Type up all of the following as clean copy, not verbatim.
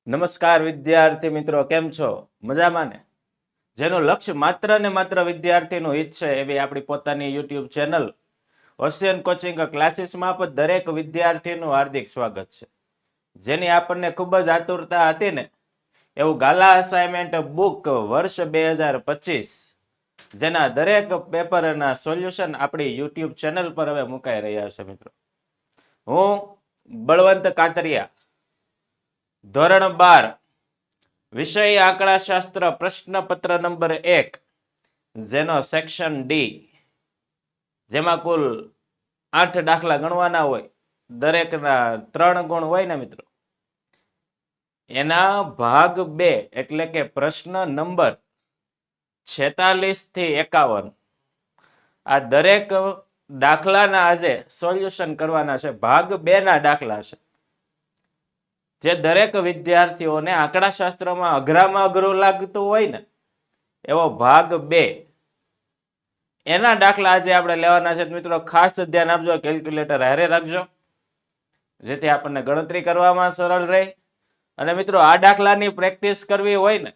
નમસ્કાર વિદ્યાર્થી મિત્રો, કેમ છો? મજામાં ને? જેનું લક્ષ્ય માત્ર ને માત્ર વિદ્યાર્થીનું હિત છે એવી આપણી પોતાની યુટ્યુબ ચેનલ ઓશિયન કોચિંગ ક્લાસીસમાં પણ દરેક વિદ્યાર્થીનું હાર્દિક સ્વાગત છે. જેની આપણને ખૂબ જ આતુરતા હતી ને એવું ગાલા અસાઇનમેન્ટ બુક વર્ષ 2025 જેના દરેક પેપરના સોલ્યુશન આપણી યુટ્યુબ ચેનલ પર હવે મુકાઈ રહ્યા છે. મિત્રો, હું બળવંત કાતરિયા, ધોરણ 12, વિષય આંકડાશાસ્ત્ર, પ્રશ્નપત્ર નંબર 1, જેનો સેક્શન ડી, જેમાં કુલ 8 દાખલા ગણવાના હોય, દરેકના 3 ગુણ હોય ને મિત્રો, એના ભાગ 2 એટલે કે પ્રશ્ન નંબર 46 થી 51 આ દરેક દાખલાના આજે સોલ્યુશન કરવાના છે. ભાગ 2 ના દાખલા છે જે દરેક વિદ્યાર્થીઓને આંકડાશાસ્ત્રમાં અઘરામાં અઘરું લાગતું હોય ને એવો ભાગ 2 એના દાખલા આજે આપણે લેવાના છે. મિત્રો, ખાસ ધ્યાન આપજો, કેલ્ક્યુલેટર હારે રાખજો જેથી આપણને ગણતરી કરવામાં સરળ રહે. અને મિત્રો, આ દાખલાની પ્રેક્ટિસ કરવી હોય ને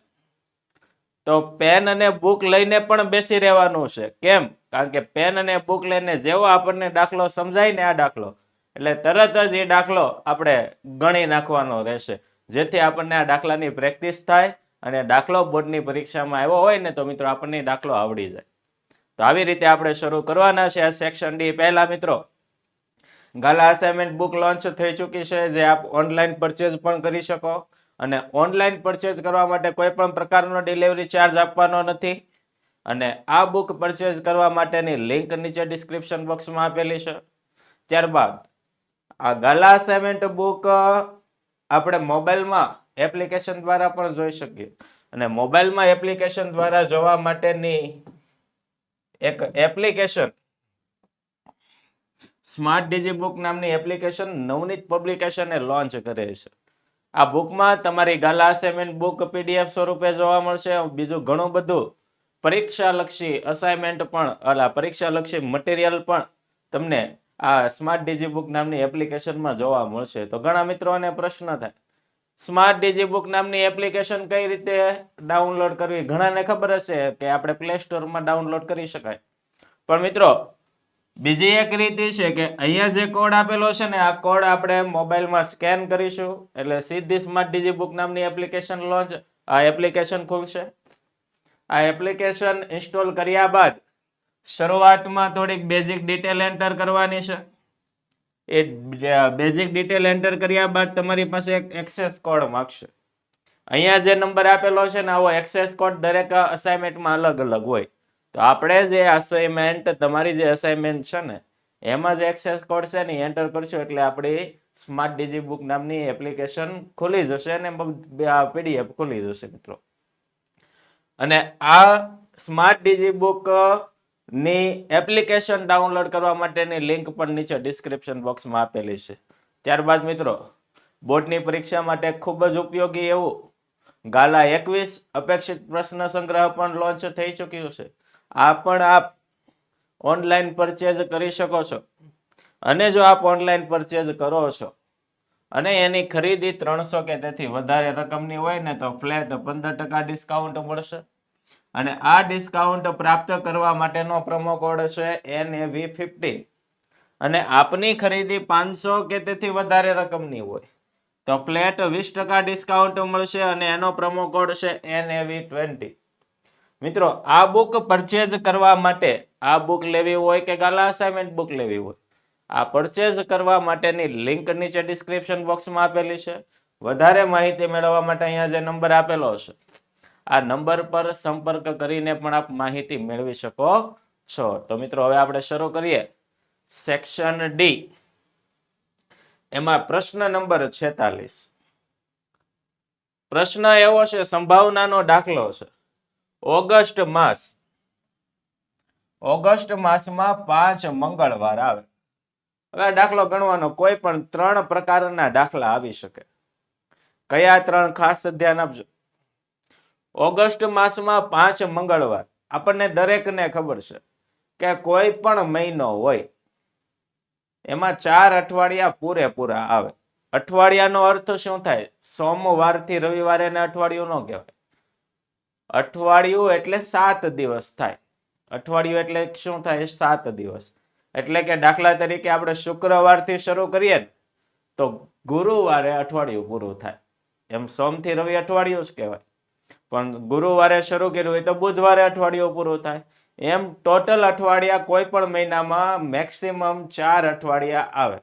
તો પેન અને બુક લઈને પણ બેસી રહેવાનું છે. કેમ? કારણ કે પેન અને બુક લઈને જેવો આપણને દાખલો સમજાય ને આ દાખલો એટલે તરત જ એ દાખલો આપણે ગણી નાખવાનો રહેશે, જેથી આપણને આ દાખલાની પ્રેક્ટિસ થાય અને દાખલો બોર્ડની પરીક્ષામાં આવ્યો હોય ને તો મિત્રો આપણને દાખલો આવડી જાય. તો આવી રીતે આપણે શરૂ કરવાના છે આ સેક્શન ડી. પહેલા મિત્રો, ગાલા અસાઇનમેન્ટ બુક લોન્ચ થઈ ચૂકી છે, જે આપ ઓનલાઈન પરચેઝ પણ કરી શકો. અને ઓનલાઈન પરચેઝ કરવા માટે કોઈ પણ પ્રકારનો ડિલિવરી ચાર્જ આપવાનો નથી. અને આ બુક પરચેઝ કરવા માટેની લિંક નીચે ડિસ્ક્રિપ્શન બોક્સમાં આપેલી છે. ત્યારબાદ આ ગાલા અસાઇનમેન્ટ બુક આપણે મોબાઈલમાં એપ્લિકેશન દ્વારા પણ જોઈ શકીએ. અને મોબાઈલમાં એપ્લિકેશન દ્વારા જોવા માટેની એક એપ્લિકેશન સ્માર્ટ ડિજીબુક નામની એપ્લિકેશન નવનીત પબ્લિકેશને લોન્ચ કરે છે. આ બુકમાં તમારી ગાલા અસાઇનમેન્ટ બુક પીડીએફ સ્વરૂપે જોવા મળશે. બીજું ઘણું બધું પરીક્ષાલક્ષી અસાઇનમેન્ટ પણ, પરીક્ષાલક્ષી મટીરિયલ પણ તમને આ સ્માર્ટ ડિજીબુક નામની એપ્લિકેશનમાં જોવા મળશે. તો ઘણા મિત્રોને પ્રશ્ન થાય, સ્માર્ટ ડિજીબુક નામની એપ્લિકેશન કઈ રીતે ડાઉનલોડ કરવી? ઘણાને ખબર હશે કે આપણે પ્લે સ્ટોરમાં ડાઉનલોડ કરી શકાય, પણ મિત્રો બીજી એક રીત છે કે અહીંયા જે કોડ આપેલો છે ને આ કોડ આપણે મોબાઈલમાં સ્કેન કરીશું એટલે સીધી સ્માર્ટ ડિજીબુક નામની એપ્લિકેશન ખુલશે. આ એપ્લિકેશન ઇન્સ્ટોલ કર્યા બાદ શરૂઆતમાં થોડીક બેઝિક ડિટેલ એન્ટર કરવાની છે. એ બેઝિક ડિટેલ એન્ટર કર્યા બાદ તમારી પાસે એક એક્સેસ કોડ માંગશે. અહીંયા જે નંબર આપેલો છે ને આવો એક્સેસ કોડ દરેક અસાઇનમેન્ટમાં અલગ અલગ હોય. તો આપણે જે અસાઇનમેન્ટ, તમારી જે અસાઇનમેન્ટ છે ને એમાં જે એક્સેસ કોડ છે ને એન્ટર કરશો એટલે આપણી સ્માર્ટ ડિજીબુક નામની એપ્લિકેશન ખુલી જશે અને પીડીએફ ખુલી જશે મિત્રો. અને આ સ્માર્ટ ડિજીબુક ની એપ્લિકેશન ડાઉનલોડ કરવા માટેની લિંક પણ નીચે ડિસ્ક્રિપ્શન બોક્સમાં આપેલી છે. ત્યારબાદ મિત્રો, બોર્ડની પરીક્ષા માટે ખૂબ જ ઉપયોગી એવું ગાલા 21 અપેક્ષિત પ્રશ્ન સંગ્રહ પણ લોન્ચ થઈ ચૂક્યું છે. આ પણ આપ ઓનલાઈન પરચેઝ કરી શકો છો. અને જો આપ ઓનલાઈન પરચેઝ કરો છો અને એની ખરીદી 300 કે તેથી વધારે રકમની હોય ને તો ફ્લેટ 15% ડિસ્કાઉન્ટ મળશે. અને આ ડિસ્કાઉન્ટ પ્રાપ્ત કરવા માટેનો પ્રોમો કોડ છે NAV15. અને આપની ખરીદી 500 કે તેથી વધારે રકમની હોય તો ફ્લેટ 20% ડિસ્કાઉન્ટ મળશે અને એનો પ્રોમો કોડ છે NAV20. મિત્રો, આ બુક પરચેઝ કરવા માટે, આ બુક લેવી હોય કે ગાલા અસાઇનમેન્ટ બુક લેવી હોય, આ પરચેઝ કરવા માટેની લિંક નીચે ડિસ્ક્રિપ્શન બોક્સમાં આપેલી છે. વધારે માહિતી મેળવવા માટે અહીંયા જે નંબર આપેલો છે આ નંબર પર સંપર્ક કરીને પણ આપ માહિતી મેળવી શકો છો. તો મિત્રો, હવે આપણે શરૂ કરીએ સેક્શન ડી. એમાં પ્રશ્ન નંબર 46. પ્રશ્ન એવો છે, સંભાવનાનો દાખલો છે. ઓગસ્ટ માસમાં 5 મંગળવાર આવે. હવે દાખલો ગણવાનો, કોઈ પણ 3 પ્રકારના દાખલા આવી શકે. કયા 3? ખાસ ધ્યાન આપજો. ઓગસ્ટ માસમાં 5 મંગળવાર, આપણને દરેકને ખબર છે કે કોઈ પણ મહિનો હોય એમાં 4 અઠવાડિયા પૂરેપૂરા આવે. અઠવાડિયાનો અર્થ શું થાય? સોમવારથી રવિવારે ને અઠવાડિયું ન કહેવાય. અઠવાડિયું એટલે 7 દિવસ થાય. અઠવાડિયું એટલે શું થાય? 7 દિવસ. એટલે કે દાખલા તરીકે આપણે શુક્રવારથી શરૂ કરીએ તો ગુરુવારે અઠવાડિયું પૂરું થાય. એમ સોમથી રવિ અઠવાડિયું જ કહેવાય, પણ ગુરુવારે શરૂ કર્યું હોય તો બુધવારે અઠવાડિયું પૂરું થાય. એમ ટોટલ અઠવાડિયા કોઈ પણ મહિનામાં મેક્સિમમ 4 અઠવાડિયા આવે.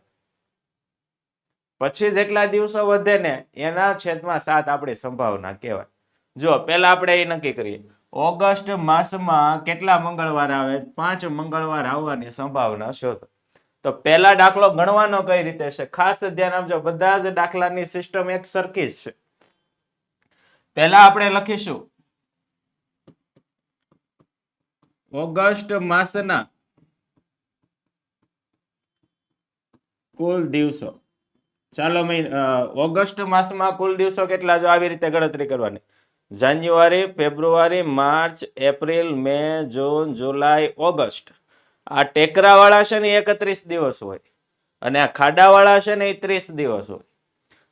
પછી જેટલા દિવસો વધે ને એના છેદમાં 7 આપણી સંભાવના કહેવાય. જો પહેલા આપણે એ નક્કી કરીએ, ઓગસ્ટ માસમાં કેટલા મંગળવાર આવે? 5 મંગળવાર આવવાની સંભાવના શોધો. તો પહેલા દાખલો ગણવાનો કઈ રીતે છે? ખાસ ધ્યાન આપજો, બધા જ દાખલાની સિસ્ટમ એક સરખી જ છે. પહેલા આપણે લખીશું ઓગસ્ટ માસના કુલ દિવસો. ચાલો ઓગસ્ટ માસમાં કુલ દિવસો કેટલા? જો આવી રીતે ગણતરી કરવાની. જાન્યુઆરી, ફેબ્રુઆરી, માર્ચ, એપ્રિલ, મે, જૂન, જુલાઈ, ઓગસ્ટ. આ ટેકરાવાળા છે ને 31 દિવસ હોય અને આ ખાડાવાળા છે ને 30 દિવસ હોય.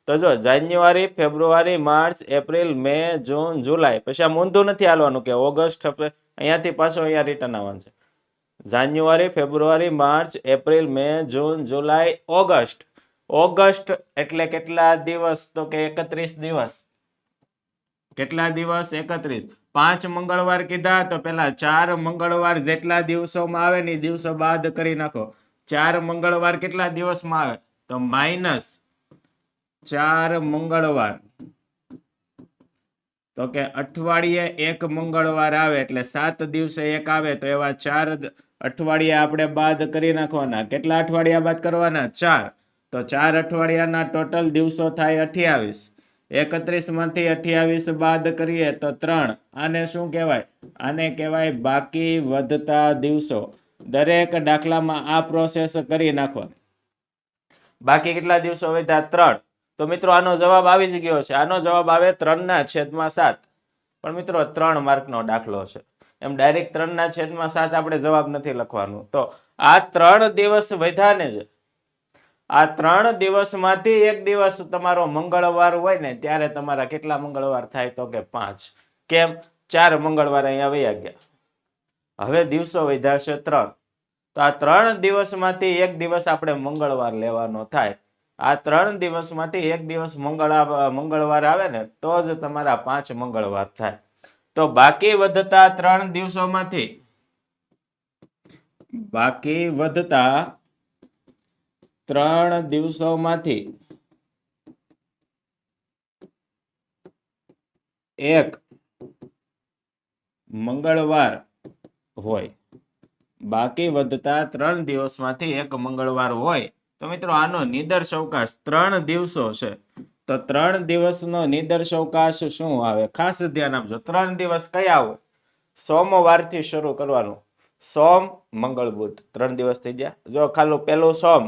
તો જો જાન્યુઆરી, ફેબ્રુઆરી, માર્ચ, એપ્રિલ, મે, જૂન, જુલાઈ, પછી આ ઊંધું નથી હાલવાનું કે ઓગસ્ટ, અહીંયાથી પાછો અહીંયા રિટર્ન આવવાનું છે. જાન્યુઆરી, ફેબ્રુઆરી, માર્ચ, એપ્રિલ, મે, જૂન, જુલાઈ, ઓગસ્ટ. ઓગસ્ટ એટલે કેટલા દિવસ? તો કે 31 દિવસ. કેટલા દિવસ? 31. 5 મંગળવાર કીધા તો પેલા 4 મંગળવાર જેટલા દિવસોમાં આવે ને દિવસો બાદ કરી નાખો. 4 મંગળવાર કેટલા દિવસમાં આવે? તો -4 મંગળવાર. તો કે અઠવાડિયે 1 મંગળવાર આવે એટલે 7 દિવસે 1 આવે તો એવા 4 અઠવાડિયા આપણે બાદ કરી નાખવાના. કેટલા અઠવાડિયા બાદ કરવાના? 4. તો 4 અઠવાડિયાના ટોટલ દિવસો થાય 28. 31 માંથી 28 બાદ કરીએ તો 3. આને શું કહેવાય? આને કહેવાય બાકી વધતા દિવસો. દરેક દાખલામાં આ પ્રોસેસ કરી નાખવાની. બાકી કેટલા દિવસો વધ્યા? 3. તો મિત્રો આનો જવાબ આવી જ ગયો છે. આનો જવાબ આવે 3/7. પણ મિત્રો 3 માર્કનો દાખલો છે, એમ ડાયરેક્ટ 3/7 આપણે જવાબ નથી લખવાનું. તો આ 3 દિવસ વધ્યા ને જ, આ 3 દિવસમાંથી એક દિવસ તમારો મંગળવાર હોય ને ત્યારે તમારા કેટલા મંગળવાર થાય? તો કે 5. કેમ? 4 મંગળવાર અહીંયા વયા ગયા. હવે દિવસો વધ્યા છે 3. તો આ 3 દિવસમાંથી એક દિવસ આપણે મંગળવાર લેવાનો થાય. આ 3 દિવસમાંથી એક દિવસ મંગળવાર આવે ને તો જ તમારા 5 મંગળવાર થાય. તો બાકી વધતા 3 દિવસોમાંથી એક મંગળવાર હોય. બાકી વધતા 3 દિવસમાંથી એક મંગળવાર હોય. તો મિત્રો આનો નિદર્શવકાશ 3 દિવસો છે. તો 3 દિવસનો નિદર્શવકાશ શું આવે? ખાસ ધ્યાન આપજો. 3 દિવસ કયા હોય? સોમવારથી શરૂ કરવાનું. સોમ, મંગળ, બુધ. 3 દિવસ થઈ ગયા. જો ખાલી પેલું સોમ,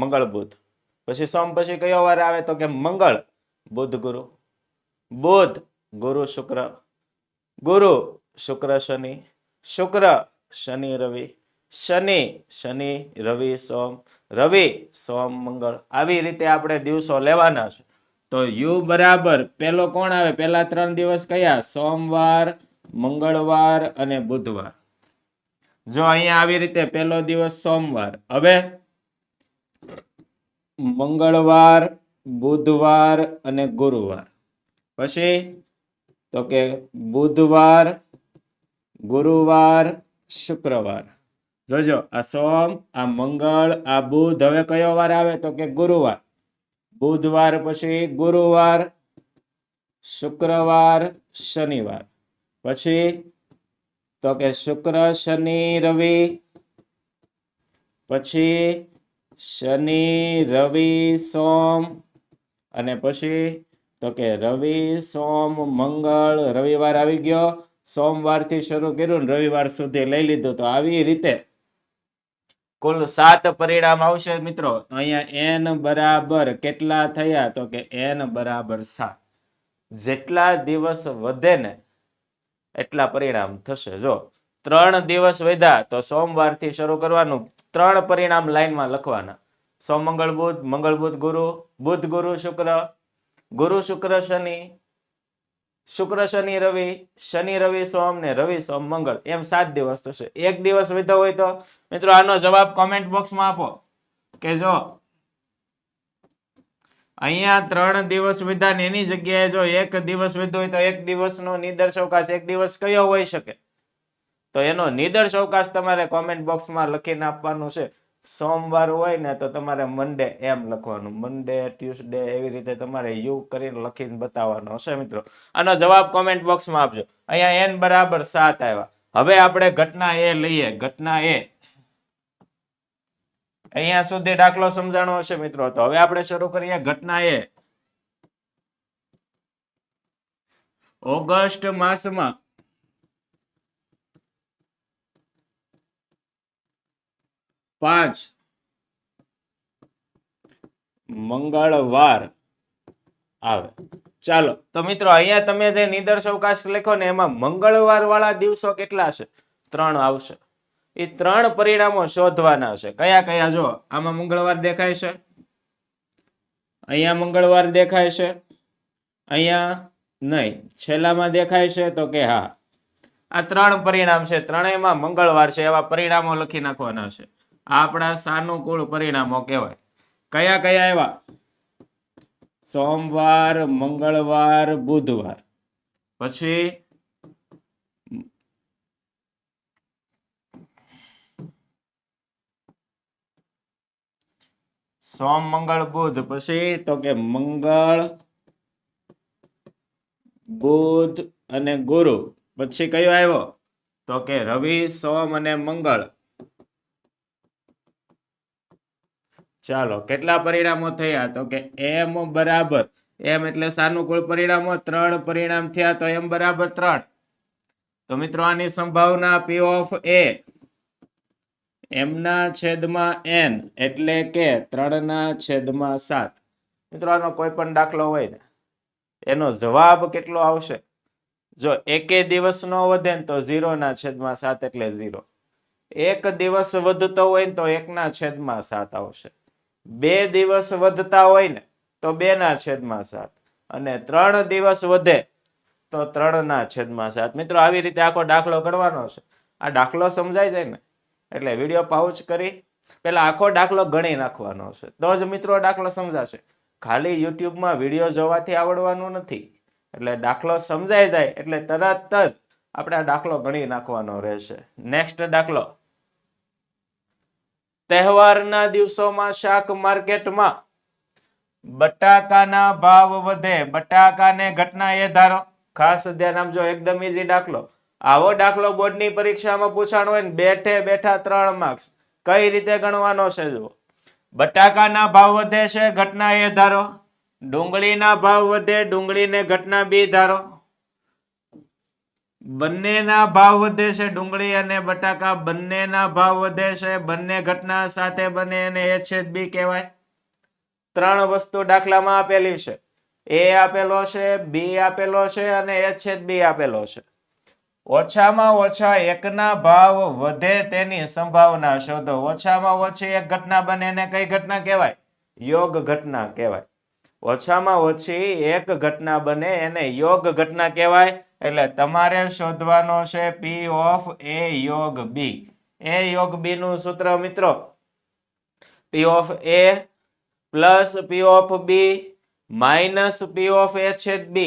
મંગળ, બુધ. પછી સોમ પછી કયો વાર આવે? તો કે મંગળ, બુધ, ગુરુ. બુધ, ગુરુ, શુક્ર. ગુરુ, શુક્ર, શનિ. શુક્ર, શનિ, રવિ. શનિ, રવિ, સોમ. રવિ, સોમ, મંગળ. આવી રીતે આપણે દિવસો લેવાના છે. તો યુ બરાબર પેલો કોણ આવે? પેલા 3 દિવસ કયા? સોમવાર, મંગળવાર અને બુધવાર. જો અહીંયા આવી રીતે પહેલો દિવસ સોમવાર. હવે મંગળવાર, બુધવાર અને ગુરુવાર. પછી તો કે બુધવાર, ગુરુવાર, શુક્રવાર. જોજો આ સોમ, આ મંગળ, આ બુધ. હવે કયો વાર આવે? તો કે ગુરુવાર. બુધવાર પછી ગુરુવાર, શુક્રવાર, શનિવાર. પછી તો કે શુક્ર, શનિ, રવિ. પછી શનિ, રવિ, સોમ. અને પછી તો કે રવિ, સોમ, મંગળ. રવિવાર આવી ગયો. સોમવારથી શરૂ કર્યું ને રવિવાર સુધી લઈ લીધું. તો આવી રીતે કુલ 7 પરિણામ આવશે મિત્રો. અહીંયા n બરાબર કેટલા થયા? તો કે n બરાબર 7. જેટલા દિવસ વધે ને એટલા પરિણામ થશે. જો 3 દિવસ વધ્યા તો સોમવારથી શરૂ કરવાનું. 3 પરિણામ લાઈનમાં લખવાના. સોમ મંગળ બુધ ગુરુ, બુધ ગુરુ શુક્ર, ગુરુ શુક્ર શનિ, શુક્ર શનિ રવિ, શનિ રવિ સોમ ને રવિ સોમ મંગળ, એમ 7 દિવસ થશે. એક દિવસ વધ્યો હોય તો મિત્રો આનો જવાબ કોમેન્ટ બોક્સમાં આપો કે જો અહીંયા 3 દિવસ વિધાન એની જગ્યાએ જો એક દિવસ વધ્યો હોય તો એક દિવસનો નિદર્શ અવકાશ એક દિવસ કયો હોઈ શકે? તો એનો નિદર્શ અવકાશ તમારે કોમેન્ટ બોક્સમાં લખીને આપવાનું છે. સોમવાર હોય ને તો તમારે મંડે એમ લખવાનું, મંડે, ટ્યુસડે એવી રીતે તમારે યુ કરીને લખીને બતાવવાનો હશે મિત્રો. આનો જવાબ કોમેન્ટ બોક્સમાં આપજો. અહીંયા n બરાબર 7 આવ્યા. હવે આપણે ઘટના એ લઈએ. ઘટના એ અહીંયા સુધી દાખલો સમજાણો હશે મિત્રો. તો હવે આપણે શરૂ કરીએ ઘટના એ. ઓગસ્ટ માસમાં 5 મંગળવાર આવે. ચાલો તો મિત્રો અહીંયા તમે જે નિદર્શ અવકાશ લખો ને એમાં મંગળવાર વાળા દિવસો કેટલા છે? 3 આવશે. એ 3 પરિણામો શોધવાના છે. કયા કયા? જો આમાં મંગળવાર દેખાય છે, અહીંયા મંગળવાર દેખાય છે, અહીંયા નહીં, છેલ્લામાં દેખાય છે તો કે હા. આ 3 પરિણામ છે, ત્રણેયમાં મંગળવાર છે એવા પરિણામો લખી નાખવાના છે. આ આપણા સાનુકૂળ પરિણામો કહેવાય. કયા કયા એવા? સોમવાર, મંગળવાર, બુધવાર. પછી સોમ મંગળ બુધ, પછી તો કે મંગળ બુધ અને ગુરુ. પછી કયો આવ્યો? તો કે રવિ સોમ અને મંગળ. ચાલો કેટલા પરિણામો થયા? તો કે m બરાબર, m એટલે સાનુકૂળ પરિણામો, 3 પરિણામ થયા તો m બરાબર 3. તો મિત્રો આની સંભાવના p ઓફ a m ના છેદમાં n એટલે કે 3 ના છેદમાં 7. મિત્રો આનો કોઈ પણ દાખલો હોય ને એનો જવાબ કેટલો આવશે? જો એકે દિવસ નો વધે ને તો 0 ના છેદમાં 7 એટલે 0. એક દિવસ વધતો હોય ને તો 1 ના છેદમાં 7 આવશે. 2 દિવસ વધતા હોય ને તો 2 ના છેદમાં 7, અને 3 દિવસ વધે તો 3 ના છેદમાં 7. મિત્રો આવી રીતે આખો દાખલો ગણવાનો છે. આ દાખલો સમજાઈ જાય ને એટલે વિડીયો પાઉચ કરી પેલા આખો દાખલો ગણી નાખવાનો છે, તો જ મિત્રો દાખલો સમજાશે. ખાલી યુટ્યુબમાં વિડીયો જોવાથી આવડવાનું નથી. એટલે દાખલો સમજાઈ જાય એટલે તરત જ આપણે આ દાખલો ગણી નાખવાનો રહેશે. નેક્સ્ટ દાખલો. તહેવારના દિવસોમાં શાક માર્કેટમાં બટાકાના ભાવ વધે. બટાકાને ઘટના એ ધારો. ખાસ ધ્યાન આપજો, એકદમ ઈઝી દાખલો. આવો દાખલો બોર્ડની પરીક્ષામાં પૂછાણો હોય ને બેઠે બેઠા 3 માર્ક્સ. કઈ રીતે ગણવાનો છે જુઓ. બટાકાના ભાવ વધે છે, ઘટના એ ધારો. ડુંગળીના ભાવ વધે, ડુંગળીને ઘટના બી ધારો. બંનેના ભાવ વધે છે, ડુંગળી અને બટાકા બંનેના ભાવ વધે છે, બંને ઘટના સાથે બને અને એ છેદ બી કહેવાય. 3 વસ્તુ દાખલામાં આપેલી છે. એ આપેલો છે, બી આપેલો છે અને એ છેદ બી આપેલો છે. ઓછામાં ઓછા એકના ભાવ વધે તેની સંભાવના શોધો. ઓછામાં ઓછી એક ઘટના બને એને કઈ ઘટના કહેવાય? યોગ ઘટના કહેવાય. ઓછામાં ઓછી એક ઘટના બને એને યોગ ઘટના કહેવાય. એટલે તમારે શોધવાનો છે p ઓફ a યોગ b. a યોગ b નું સૂત્ર મિત્રો p of a plus p of b minus p of a છેદ b.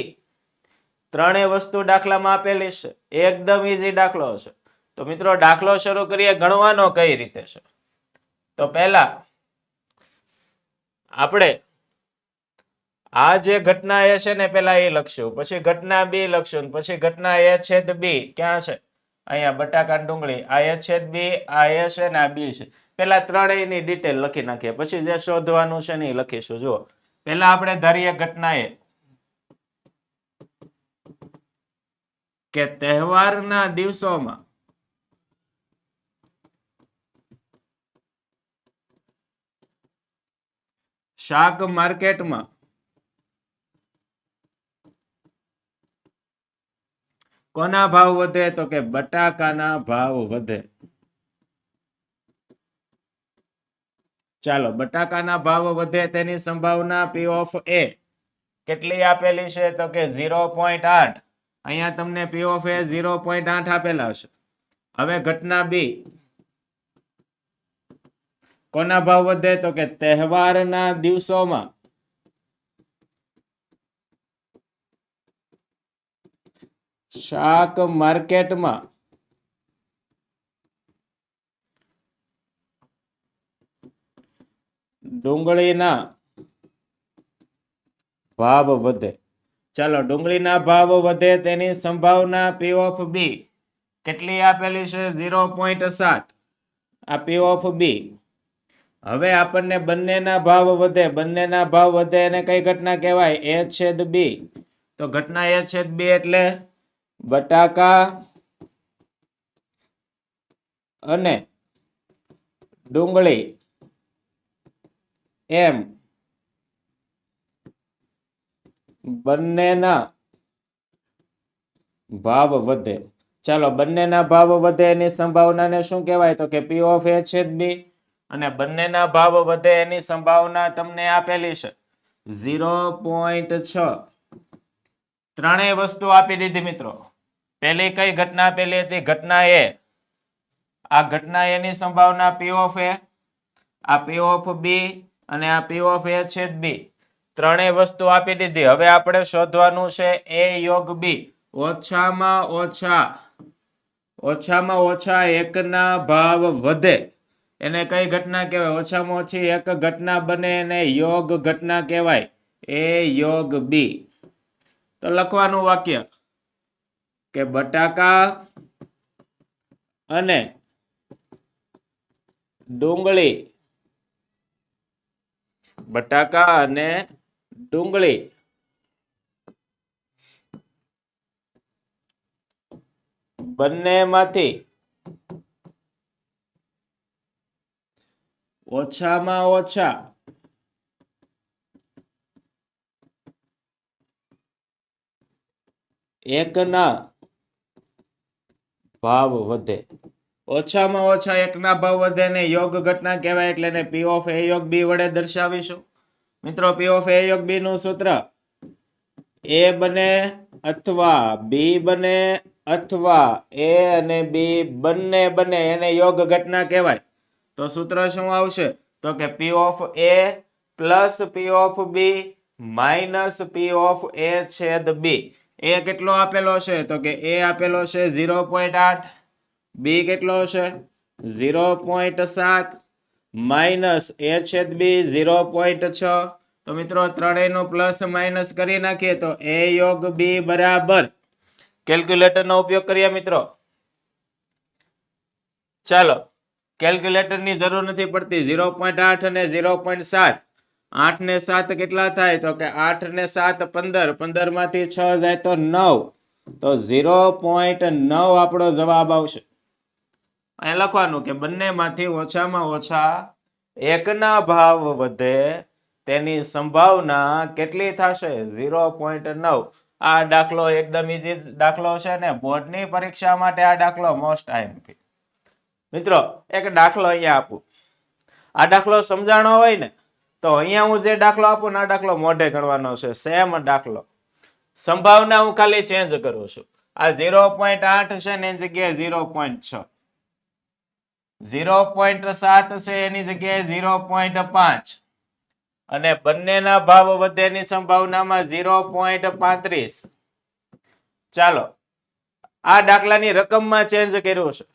3 વસ્તુ દાખલામાં આપેલી છે. એકદમ ઈઝી દાખલો છે. તો મિત્રો દાખલો શરૂ કરીએ. ગણવાનો કઈ રીતે છે? તો પહેલા આપણે આ જે ઘટના એ છે ને પેલા એ લખશું, પછી ઘટના બી લખશું, પછી ઘટના એ છેદ બી ક્યાં છે? અહીંયા બટાકા ડુંગળી. આ એ છેદ બી, આ એ છે ને આ બી છે. પેલા ત્રણેયની ડિટેલ લખી નાખીએ, પછી જે શોધવાનું છે ને એ લખીશું. જુઓ પેલા આપણે ધારીએ ઘટના એ કે તહેવારના દિવસોમાં શાક માર્કેટમાં કોના ભાવ વધે? તો કે બટાકાના ભાવ વધે. ચાલો, બટાકાના ભાવ વધે તેની સંભાવના P of A કેટલી આપેલી છે? તો કે 0.8. અહીંયા તમને P of A 0.8 આપેલા હશે. હવે ઘટના બી, કોના ભાવ વધે? તો કે તહેવારના દિવસોમાં શાક માર્કેટમાં ડુંગળીના ભાવ વધે. ચાલો, ડુંગળીના ભાવ વધે તેની સંભાવના P of B કેટલી આપેલી છે? 0.7. આ P of B. હવે આપણને બંનેના ભાવ વધે, બંનેના ભાવ વધે એને કઈ ઘટના કહેવાય? A છેદ B. તો ઘટના A છેદ B એટલે બટાકા અને ડુંગળી એમ બંનેના ભાવ વધે. ચાલો, બંનેના ભાવ વધે એની સંભાવનાને શું કહેવાય? તો કે P of A છેદ B. અને બંનેના ભાવ વધે એની સંભાવના તમને આપેલી છે 0.6. ત્રણેય વસ્તુ આપી દીધી મિત્રો. પહેલી કઈ ઘટના આપેલી હતી? ઘટના A. આ ઘટના A ની સંભાવના P of A, આ P of B અને આ P of A છેદ B. ત્રણેય વસ્તુ આપી દીધી. હવે આપણે શોધવાનું છે A યોગ B. ઓછામાં ઓછા એકના ભાવ વધે એને કઈ ઘટના કહેવાય? ઓછામાં ઓછી એક ઘટના બને એને યોગ ઘટના કહેવાય. A યોગ B. તો લખવાનું વાક્ય કે બટાકા અને ડુંગળી બંનેમાંથી ઓછામાં ઓછા એકના ભાવ વધે. ઓછામાં ઓછા એકના ભાવ વધે ને યોગ ઘટના કહેવાય. એટલે એને P of A યોગ B વડે દર્શાવીશું. મિત્રો, P of A યોગ B નું સૂત્ર A બને અથવા B બને અથવા A અને B બંને બને એને યોગ ઘટના કહેવાય. તો સૂત્ર શું આવશે? તો કે P of A plus P of B minus P of A છેદ B. A કેટલો આપેલો છે? તો કે A આપેલો છે 0.8. B કેટલો છે? 0.7 માઇનસ A છેદ B 0.6. તો મિત્રો, ત્રણેયનું પ્લસ માઇનસ કરી નાખીએ તો A યોગ B બરાબર, કેલ્ક્યુલેટરનો ઉપયોગ કરીએ મિત્રો. ચાલો, કેલ્ક્યુલેટરની જરૂર નથી પડતી. 0.8 અને 0.7, 8 ને 7 કેટલા થાય? તો કે 8 ને 7 15, 15 માંથી 6 જાય તો 9. તો 0.9 આપણો જવાબ આવશે. અહીં લખવાનું કે બંનેમાંથી ઓછામાં ઓછા એકના ભાવ વધે તેની સંભાવના કેટલી થશે? 0.9. આ દાખલો એકદમ ઈઝી દાખલો છે ને બોર્ડની પરીક્ષા માટે આ દાખલો મોસ્ટ IMP. મિત્રો, એક દાખલો અહીંયા આપું. આ દાખલો સમજાણો હોય ને તો અહીંયા હું જે દાખલો આપું ને આ દાખલો મોઢે ગણવાનો છે. સેમ દાખલો. સંભાવના હું ખાલી ચેન્જ કરું છું. આ 0.8 છે ને એની જગ્યાએ 0.6, 0.7 છે એની જગ્યાએ 0.5 અને બંનેના ભાવ વધેની સંભાવનામાં 0.35. ચાલો, આ દાખલાની રકમમાં ચેન્જ કર્યું છે.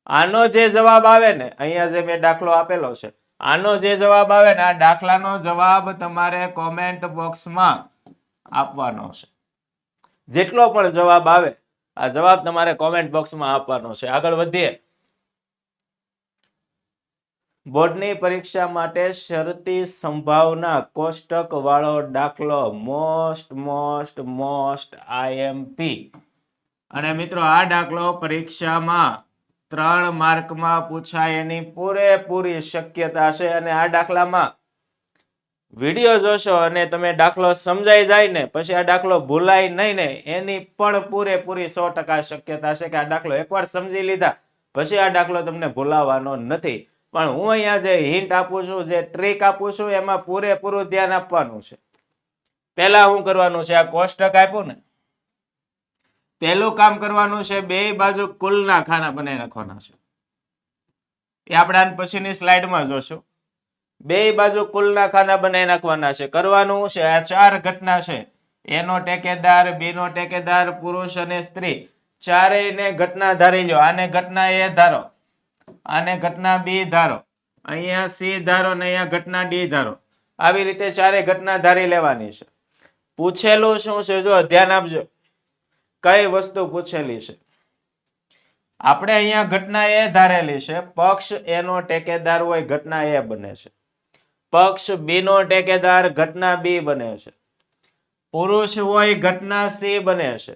આનો જે જવાબ આવે ને, અહીંયા જે મેં દાખલો આપેલો છે, આનો જે જવાબ આવે ને આ દાખલાનો જવાબ તમારે કોમેન્ટ બોક્સમાં આપવાનો છે. જેટલો પણ જવાબ આવે આ જવાબ તમારે કોમેન્ટ બોક્સમાં આપવાનો છે. આગળ વધીએ. બોર્ડની પરીક્ષા માટે શરતી સંભાવના કોષ્ટક વાળો દાખલો મોસ્ટ IMP. અને મિત્રો, આ દાખલો પરીક્ષામાં 3 માર્કમાં પૂછાય એની પૂરેપૂરી શક્યતા છે. અને આ દાખલામાં વિડીયો જોશો અને તમે દાખલો સમજાઈ જાય ને પછી આ દાખલો ભૂલાય નહીં ને એની પણ પૂરેપૂરી 100% શક્યતા છે કે આ દાખલો એકવાર સમજી લીધા પછી આ દાખલો તમને ભૂલાવાનો નથી. પણ હું અહીંયા જે હિન્ટ આપું છું, જે ટ્રીક આપું છું, એમાં પૂરેપૂરું ધ્યાન આપવાનું છે. પહેલા શું કરવાનું છે, આ કોષ્ટક આપ્યું ને, પહેલું કામ કરવાનું છે, બે બાજુ કુલના ખાના બનાવી નાખવાના છે. એ આપણે આને પછીની સ્લાઇડમાં જોશું. બે બાજુ કુલના ખાના બનાવી નાખવાના છે. કરવાનું છે, આ 4 ઘટના છે, એ નો ટેકેદાર, બી નો ટેકેદાર, પુરુષ અને સ્ત્રી, ચારેયને ઘટના ધારી લો. આને ઘટના એ ધારો, આને ઘટના બી ધારો, અહીંયા સી ધારો ને અહીંયા ઘટના ડી ધારો. આવી રીતે ચારે ઘટના ધારી લેવાની છે. પૂછેલું શું છે, જો ધ્યાન આપજો, કઈ વસ્તુ પૂછેલી છે. આપણે અહીંયા ઘટના એ ધારેલી છે, પક્ષ એ નો ટેકેદાર હોય ઘટના એ બને છે, પક્ષ બી નો ટેકેદાર ઘટના બી બને છે, પુરુષ હોય ઘટના સી બને છે,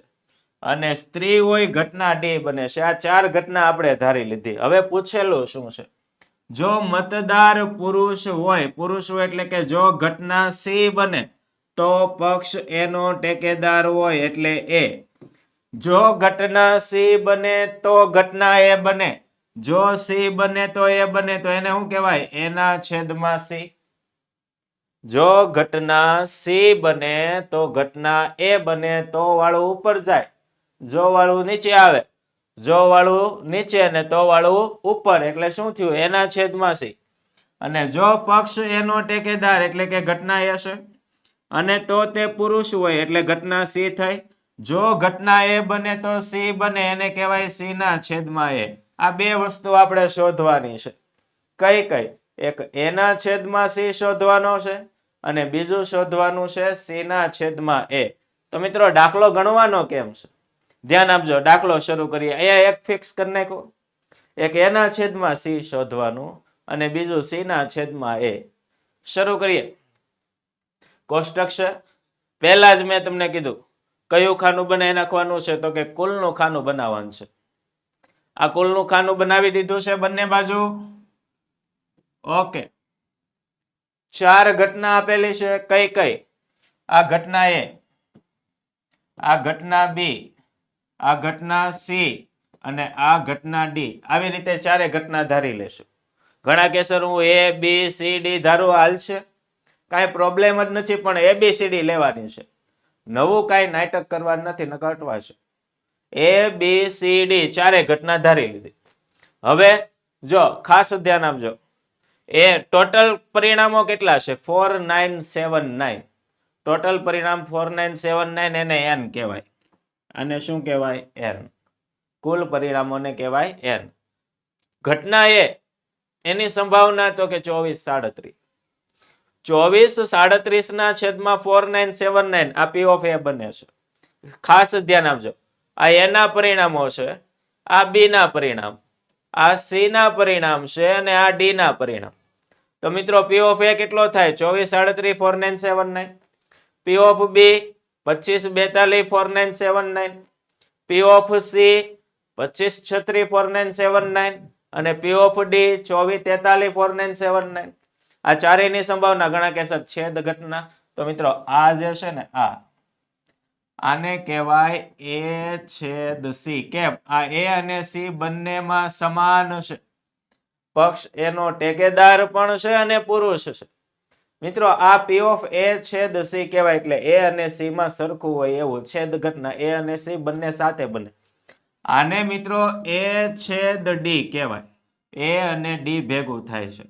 અને સ્ત્રી હોય ઘટના ડી બને છે. આ 4 ઘટના આપણે ધારી લીધી. હવે પૂછેલું શું છે, જો મતદાર પુરુષ હોય એટલે કે જો ઘટના સી બને તો પક્ષ એનો ટેકેદાર હોય એટલે એ. જો ઘટના સી બને તો ઘટના એ બને, જો સી બને તો એ બને, તો એને શું કહેવાય, એના છેદમાં સી. જો ઘટના સી બને તો ઘટના એ બને, તો વાળું ઉપર જાય, જો વાળું નીચે આવે, જો વાળું નીચે ને તો વાળું ઉપર, એટલે શું થયું, એના છેદમાં સી. અને જો પક્ષ એનો ટેકેદાર એટલે કે ઘટના એ છે, અને તો તે પુરુષ હોય એટલે ઘટના સી થઈ. જો ઘટના એ બને તો સી બને, એને કહેવાય સી ના છેદમાં એ. આ બે વસ્તુ આપણે શોધવાની છે. કઈ કઈ? એક એના છેદમાં સી શોધવાનો છે, અને બીજું શોધવાનું છે સી ના છેદમાં એ. તો મિત્રો દાખલો ગણવાનો કેમ છે, ધ્યાન આપજો. દાખલો શરૂ કરીએ. અહીંયા એક ફિક્સ કરી નાખો, એક એના છેદમાં સી શોધવાનું અને બીજું સી ના છેદમાં એ. શરૂ કરીએ. કોષ્ટક છે, પહેલા જ મેં તમને કીધું કયું ખાનું બનાવી નાખવાનું છે, તો કે કુલનું ખાનું બનાવવાનું છે. આ કુલનું ખાનું બનાવી દીધું છે બંને બાજુ. ઓકે, 4 ઘટના આપેલી છે. કઈ કઈ? આ ઘટના એ, આ ઘટના બી, આ ઘટના સી અને આ ઘટના ડી. આવી રીતે 4 ઘટના ધારી લેશું. ઘણા કેસર હું એ બી સી ડી ધારું, હાલશે, કાંઈ પ્રોબ્લેમ જ નથી, પણ ABCD લેવાની છે. નવું કાંઈ નાટક કરવાનું નથી, નકર અટવાશે. ABCD 4 ઘટના ધારી લીધી. હવે જો ખાસ ધ્યાન આપજો, એ ટોટલ પરિણામો કેટલા છે, 4979. ટોટલ પરિણામ 4979, એને n કહેવાય. આને શું કહેવાય, n. કુલ પરિણામોને કહેવાય n. ઘટના એ, એની સંભાવના તો કે 2437. 2437 ના છેદમાં 4979, આ P of A બને છે. ખાસ ધ્યાન આપજો, આ A ના પરિણામો છે, આ B ના પરિણામ, આ C ના પરિણામ છે, અને આ D ના પરિણામ. તો મિત્રો P of A કેટલો થાય, 2437 4979. P of B 2542 4979. P of C 2536 4979. અને P of D 2443 4979. આ ચારેયની સંભાવના ઘણા કહેશે છેદ ઘટના. તો મિત્રો આ જે છે ને, આને કહેવાય A છેદ C. કેમ? આ A અને C બંનેમાં સમાન છે, પક્ષ એનો ટેકેદાર પણ છે અને પુરુષ છે. મિત્રો આ P of A છેદ C કહેવાય, એટલે A અને C માં સરખું હોય એવું છેદ ઘટના. A અને C બંને સાથે બને. આને મિત્રો A છેદ D કહેવાય, A અને D ભેગું થાય છે.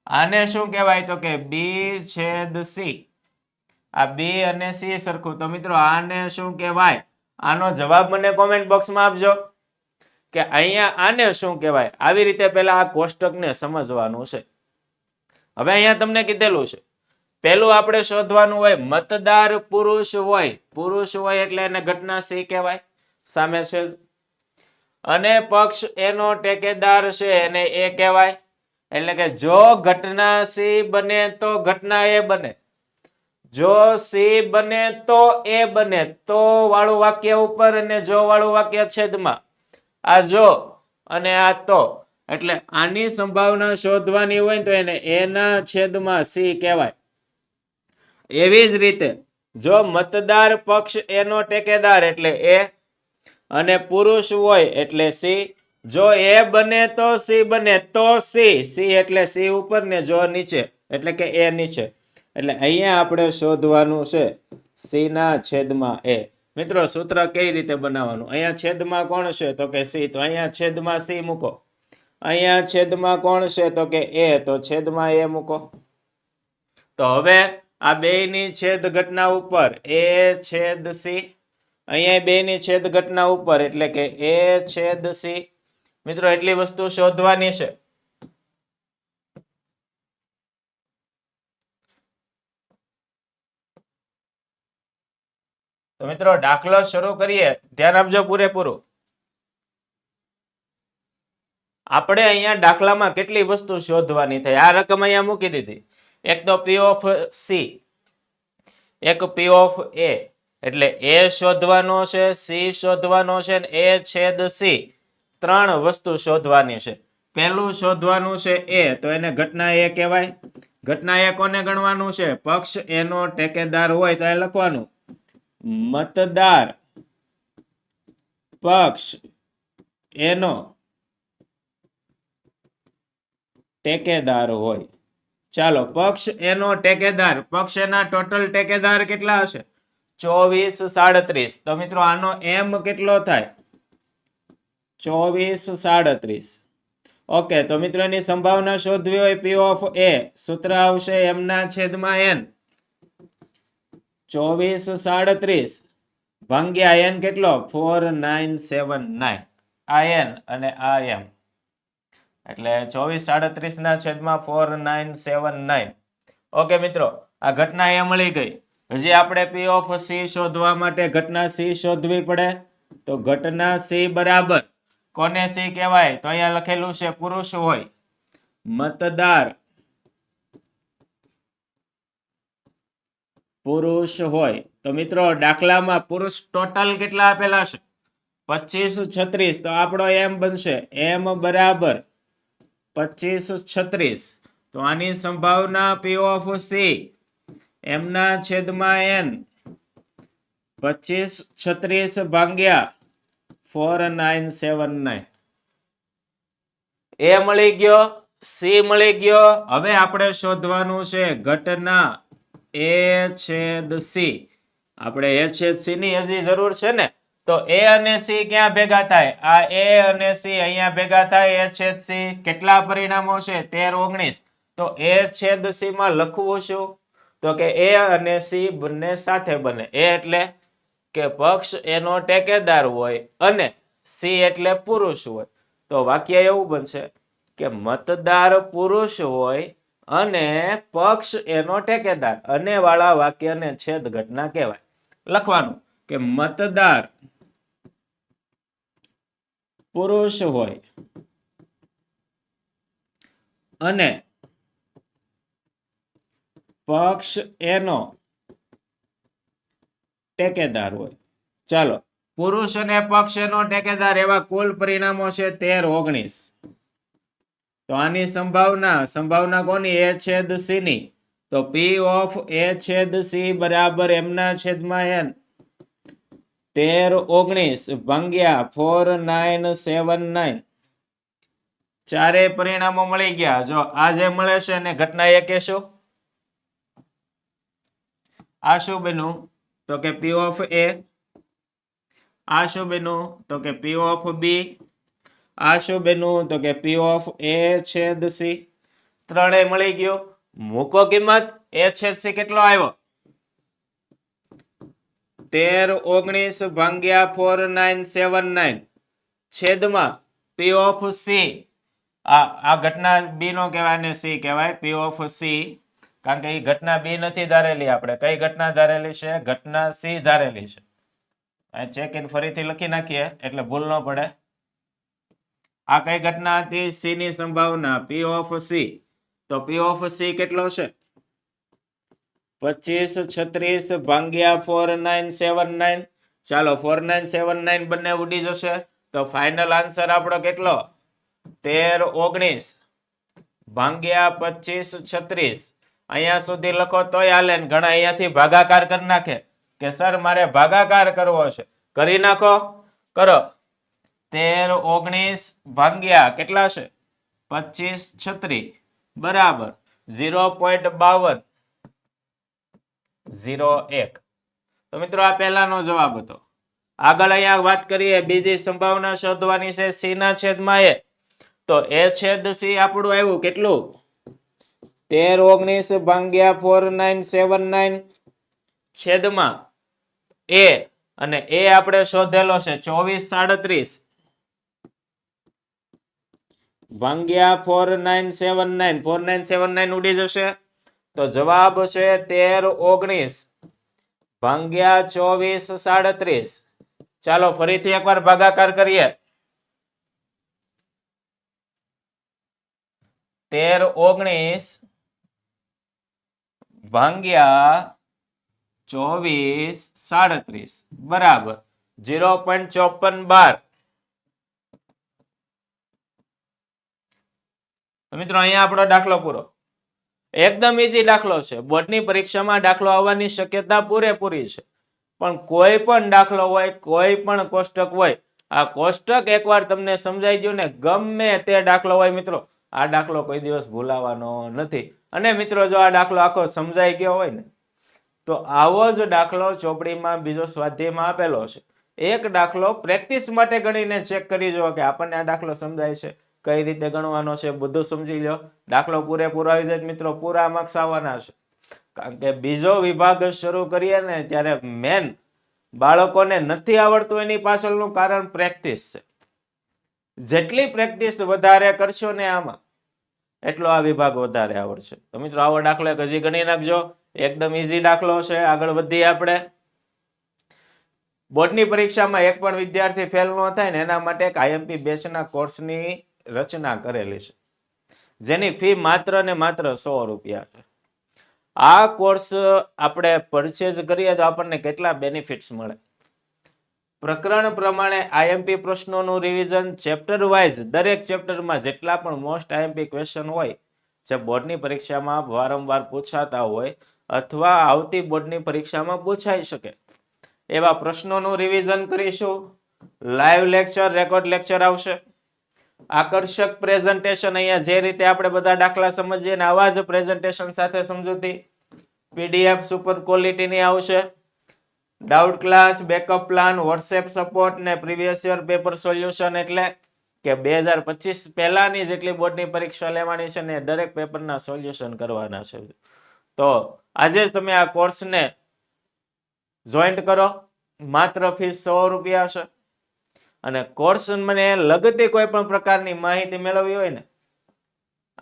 આને શું કહેવાય, તો કે B છેદ C. આ B અને C સરખું. તો મિત્રો આને શું કહેવાય, આનો જવાબ મને કોમેન્ટ બોક્સમાં આપજો કે અહીંયા આને શું કહેવાય. આવી રીતે પહેલા આ કોષ્ટકને સમજવાનું છે. હવે અહીંયા તમને કીધેલું છે, પહેલું આપણે શોધવાનું હોય, મતદાર પુરુષ હોય એટલે એને ઘટના સી કહેવાય, સામે છે. અને પક્ષ એનો ટેકેદાર છે એને એ કહેવાય. એટલે કે જો ઘટના સી બને તો ઘટના એ બને, જો સી બને તો એ બને, તો વાળું વાક્ય ઉપર અને જો વાળું વાક્ય છેદમાં. આ જો અને આ તો, એટલે આની સંભાવના શોધવાની હોય તો એને એના છેદમાં સી કહેવાય. એવી જ રીતે જો મતદાર પક્ષ એનો ટેકેદાર એટલે એ, અને પુરુષ હોય એટલે સી, જો એ બને તો સી બને તો સી એટલે સી ઉપર ને જો નીચે એટલે કે એ નીચે. એટલે અહીંયા આપણે શોધવાનું છે સી ના છેદમાં એ. મિત્રો સૂત્ર કઈ રીતે બનાવવાનું? અહીંયા છેદમાં કોણ છે તો કે સી, તો અહીંયા છેદમાં સી મૂકો. અહીંયા છેદમાં કોણ છે તો કે એ, તો છેદમાં એ મૂકો. તો હવે આ બેયની છેદ ઘટના ઉપર એ છેદ સી, અહીંયા બેયની છેદ ઘટના ઉપર એટલે કે એ છેદ સી. મિત્રો એટલી વસ્તુ શોધવાની છે. તો મિત્રો દાખલો શરૂ કરીએ, ધ્યાન આપજો પૂરેપૂરું. આપણે અહીંયા દાખલામાં કેટલી વસ્તુ શોધવાની થઈ? આ રકમ અહીંયા મૂકી દીધી. એક તો પી ઓફ સી, એક પી ઓફ એ, એટલે એ શોધવાનો છે, સી શોધવાનો છે, એ છેદ સી, ત્રણ વસ્તુ શોધવાની છે. પહેલું શોધવાનું છે એ, તો એને ઘટના એ કહેવાય. ઘટના એ કોને ગણવાનું છે? પક્ષ એનો ટેકેદાર હોય તો એ લખવાનું મતદાર પક્ષ એનો ટેકેદાર હોય. ચાલો, પક્ષ એનો ટેકેદાર, પક્ષ એના ટોટલ ટેકેદાર કેટલા હશે? 24 37. તો મિત્રો આનો એમ કેટલો થાય? 24 37. ઓકે, તો મિત્રો એની સંભાવના શોધવી હોય પી ઓફ એ, સૂત્ર આવશે એમ ના છેદમાં એન. 24 37 ભાગ્યા એન કેટલો? 4979. આ એન અને આ એમ, એટલે 24 37 ના છેદમાં 4979. ઓકે મિત્રો, આ ઘટના એ મળી ગઈ. હજી આપણે પી ઓફ સી શોધવા માટે ઘટના સી શોધવી પડે. તો ઘટના સી બરાબર કોને સી કહેવાય? તો અહીંયા લખેલું છે પુરુષ હોય, મતદાર પુરુષ હોય. તો મિત્રો દાખલામાં પુરુષ ટોટલ કેટલા આપેલા છે? 25 36. તો આપણો એમ બનશે એમ બરાબર 25 36. તો આની સંભાવના પી ઓફ સી એમના છેદમાં એન 25 36 ભાગ્યા 4979. એ મળી ગયો, સી મળી ગયો. હવે આપણે શોધવાનું છે ઘટના એ છેદ સી. આપણે એ છેદ સી ની હજી જરૂર છે ને, તો એ અને સી ક્યાં ભેગા થાય? આ એ અને સી અહીંયા ભેગા થાય. એ છેદ સી કેટલા પરિણામો છે? 13 19. તો એ છેદ સી માં લખવું શું? તો કે એ અને સી બંને સાથે બને. એ એટલે કે પક્ષ એનો ટેકેદાર હોય અને સી એટલે પુરુષ હોય. તો વાક્ય એવું બનશે કે મતદાર પુરુષ હોય અને પક્ષ એનો ટેકેદાર, અને વાળા વાક્યને છેદ ઘટના કહેવાય. લખવાનું કે મતદાર પુરુષ હોય અને પક્ષ એનો ટેકેદાર હોય. ચાલો, પુરુષ અને પક્ષ એનો ટેકેદાર એવા કુલ પરિણામો છે 13 19. તો આની સંભાવના કોની? એ છેદ સી ની. તો પી ઓફ એ છેદ સી બરાબર એમના છેદમાં એન 13 19 ભાગ્યા 4979. ચારે પરિણામો મળી ગયા. જો આ જે મળે છે ને ઘટના એ કહેશું. આ શું બન્યું? તો કે પી ઓફ એ. આ શું બન્યું? તો કે પી ઓફ બી. આ શું બન્યું? તો કે પી ઓફ એ છેદ સી. ત્રણેય મળી ગયો. મૂકો કિંમત. એ છેદ સી કેટલો આવ્યો? 13 19 ભાગ્યા 4979 છેદમાં પી ઓફ સી. આ ઘટના બી નો કહેવાય ને સી કહેવાય. પી ઓફ સી, કારણ કે એ ઘટના બી નથી ધારેલી. આપણે કઈ ઘટના ધારેલી છે? ઘટના સી ધારેલી છે. ચેક ઇન ફરીથી લખી નાખીએ એટલે ભૂલ ન પડે. આ કઈ ઘટના હતી? સી ની સંભાવના પી ઓફ સી. તો પી ઓફ સી કેટલો છે? 25 36 ભાગ્યા 4979. ચાલો, 4979 બંને ઉડી જશે. તો ફાઇનલ આન્સર આપણો કેટલો? 13 19 ભાગ્યા 25 36. અહીંયા સુધી લખો તોય હાલે. ઘણા અહીંયાથી ભાગાકાર કરી નાખે કે સર મારે ભાગાકાર કરવો છે. કરી નાખો, કરો. 13 19 ભાગ્યા કેટલા છે 25 36 બરાબર 0.5201. તો મિત્રો આ પહેલાનો જવાબ હતો. આગળ અહીંયા વાત કરીએ બીજી સંભાવના શોધવાની છે સી ના છેદમાં એ. તો એ છેદ સી આપણું આવ્યું કેટલું 13 19 ભાગ્યા 4979 છેદમાં એ અને એ આપણે શોધેલો છે 2437 ભાગ્યા 4979 4979 ઉડી જશે તો જવાબ છે 13 19 ભાગ્યા 2437. ચાલો ફરીથી એકવાર ભાગાકાર કરીએ 13 19 ભાગ્યા 2437 બરાબર 0.5412. મિત્રો અહીંયા આપણો દાખલો પૂરો. એકદમ ઈઝી દાખલો છે. બોર્ડની પરીક્ષામાં દાખલો આવવાની શક્યતા પૂરેપૂરી છે. પણ કોઈ પણ દાખલો હોય કોઈ પણ કોષ્ટક હોય આ કોષ્ટક એકવાર તમને સમજાઈ ગયું ને ગમે તે દાખલો હોય મિત્રો આ દાખલો કોઈ દિવસ ભૂલાવાનો નથી. અને મિત્રો જો આ દાખલો આખો સમજાઈ ગયો હોય ને તો આવો જ દાખલો ચોપડીમાં બીજો સ્વાધ્યાયમાં આપેલો છે. એક દાખલો પ્રેક્ટિસ માટે ગણીને ચેક કરી જુઓ કે આપણને આ દાખલો સમજાય છે કઈ રીતે ગણવાનો છે બધું સમજી લો. દાખલો પૂરેપૂરો આવી જાય મિત્રો પૂરા માર્ક્સ આવવાના છે. કારણ કે બીજો વિભાગ શરૂ કરીએ ને ત્યારે મેન બાળકોને નથી આવડતું એની પાછળનું કારણ પ્રેક્ટિસ છે. જેટલી પ્રેક્ટિસ વધારે કરશો ને આમાં એટલો આ વિભાગ વધારે આવડશે. તો મિત્રો આવો દાખલો એક હજી ગણી નાખજો. એકદમ ઈઝી દાખલો છે. આગળ વધીએ આપણે. બોર્ડની પરીક્ષામાં એક પણ વિદ્યાર્થી ફેલ ન થાય ને એના માટે એક આઈએમપી બેચના કોર્સની રચના કરેલી છે જેની ફી માત્ર ને માત્ર 100 રૂપિયા છે. આ કોર્સ આપણે પરચેઝ કરીએ તો આપણને કેટલા બેનિફિટ્સ મળે. પ્રકરણ પ્રમાણે આઈએમપી પ્રશ્નોનું રિવિઝન ચેપ્ટર વાઇઝ દરેક ચેપ્ટરમાં જેટલા પણ મોસ્ટ આઈએમપી ક્વેશ્ચન હોય જે બોર્ડની પરીક્ષામાં વારંવાર પૂછાતા હોય અથવા આવતી બોર્ડની પરીક્ષામાં પૂછાઈ શકે એવા પ્રશ્નોનું રિવિઝન કરીશું. લાઈવ લેક્ચર રેકોર્ડ લેક્ચર આવશે. આકર્ષક પ્રેઝન્ટેશન અહીંયા જે રીતે આપણે બધા દાખલા સમજીએ ને આવા જ પ્રેઝન્ટેશન સાથે સમજૂતી પીડીએફ સુપર ક્વોલિટીની આવશે. Doubt class backup plan WhatsApp support ને પ્રીવિયસ યર પેપર સોલ્યુશન એટલે કે 2025 પહેલાની જેટલી બોર્ડની પરીક્ષા લેવાની છે ને દરેક પેપરના સોલ્યુશન કરવાના છે. તો આજે જ તમે આ કોર્સને જોઈન્ટ કરો. માત્ર ફીસ 100 રૂપિયા છે. અને કોર્સ મને લગતી કોઈ પણ પ્રકારની માહિતી મેળવવી હોય ને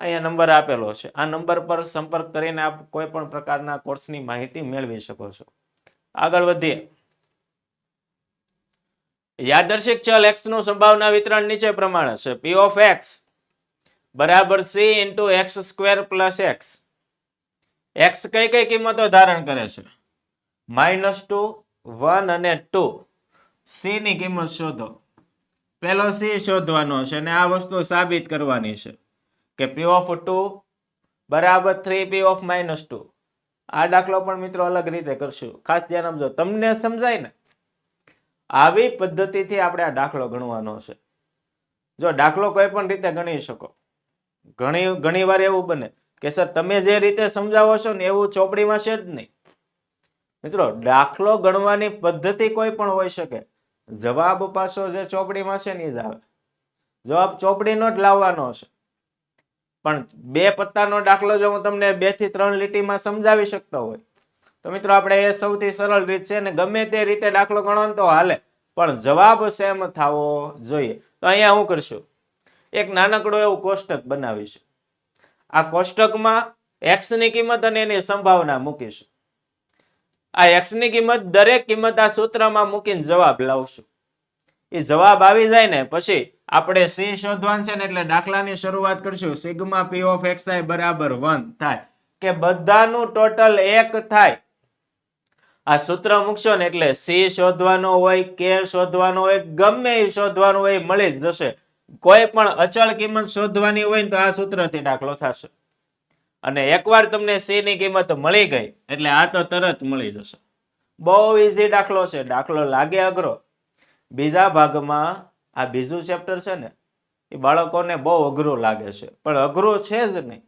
અહીંયા નંબર આપેલો છે. આ નંબર પર સંપર્ક કરીને આપ કોઈ પણ પ્રકારના કોર્સની માહિતી મેળવી શકો છો. આગળ વધીએ. યાદર્શિક ચલ x નું સંભાવના વિતરણ નીચે પ્રમાણે છે. p of x બરાબર c into x square plus x. x કઈ કઈ કિંમતો ધારણ કરે છે? -2, 1 અને 2. c ની કિંમત શોધો. પેલો c શોધવાનો છે અને આ વસ્તુ સાબિત કરવાની છે કે p of 2 બરાબર 3p of -2. આ દાખલો પણ મિત્રો અલગ રીતે કરશું. ખાસ ધ્યાન આપજો. તમને સમજાય ને આવી પદ્ધતિથી આપણે આ દાખલો ગણવાનો છે. જો દાખલો કોઈ પણ રીતે ગણી શકો. ઘણી વાર એવું બને કે સર તમે જે રીતે સમજાવો છો ને એવું ચોપડીમાં છે જ નહીં. મિત્રો દાખલો ગણવાની પદ્ધતિ કોઈ પણ હોઈ શકે. જવાબ પાછો જે ચોપડીમાં છે ને એ જ આવે. જવાબ ચોપડીનો જ લાવવાનો છે. પણ 2 પત્તાનો દાખલો જો હું તમને 2 થી 3 લીટીમાં સમજાવી શકતો હોય તો મિત્રો આપણે એ સૌથી સરળ રીત છે ને ગમે તે રીતે દાખલો ગણો તો હાલે પણ જવાબ સેમ થવો જોઈએ. તો અહીંયા હું કરશું એક નાનકડું એવું કોષ્ટક બનાવીશું. આ કોષ્ટકમાં x ની કિંમત અને એની સંભાવના મૂકીશું. આ x ની કિંમત દરેક કિંમત આ સૂત્રમાં મૂકીને જવાબ લાવશું. એ જવાબ આવી જાય ને પછી આપણે c શોધવાનું છે ને એટલે દાખલાની શરૂઆત કરશું. સિગ્મા p of xi બરાબર 1 થાય કે બધાનું ટોટલ 1 થાય. આ સૂત્ર મૂકશો ને એટલે c શોધવાનો હોય k શોધવાનો હોય ગમે એ શોધવાનું હોય મળી જ જશે. કોઈ પણ અચળ કિંમત શોધવાની હોય ને તો આ સૂત્રથી દાખલો થશે. અને એકવાર તમને c ની કિંમત મળી ગઈ એટલે આ તો તરત મળી જશે. બહુ ઈઝી દાખલો છે. દાખલો લાગે અઘરો. બીજા ભાગમાં આ બીજું ચેપ્ટર છે ને એ બાળકોને બહુ અઘરું લાગે છે, પણ અઘરું છે જ નહીં.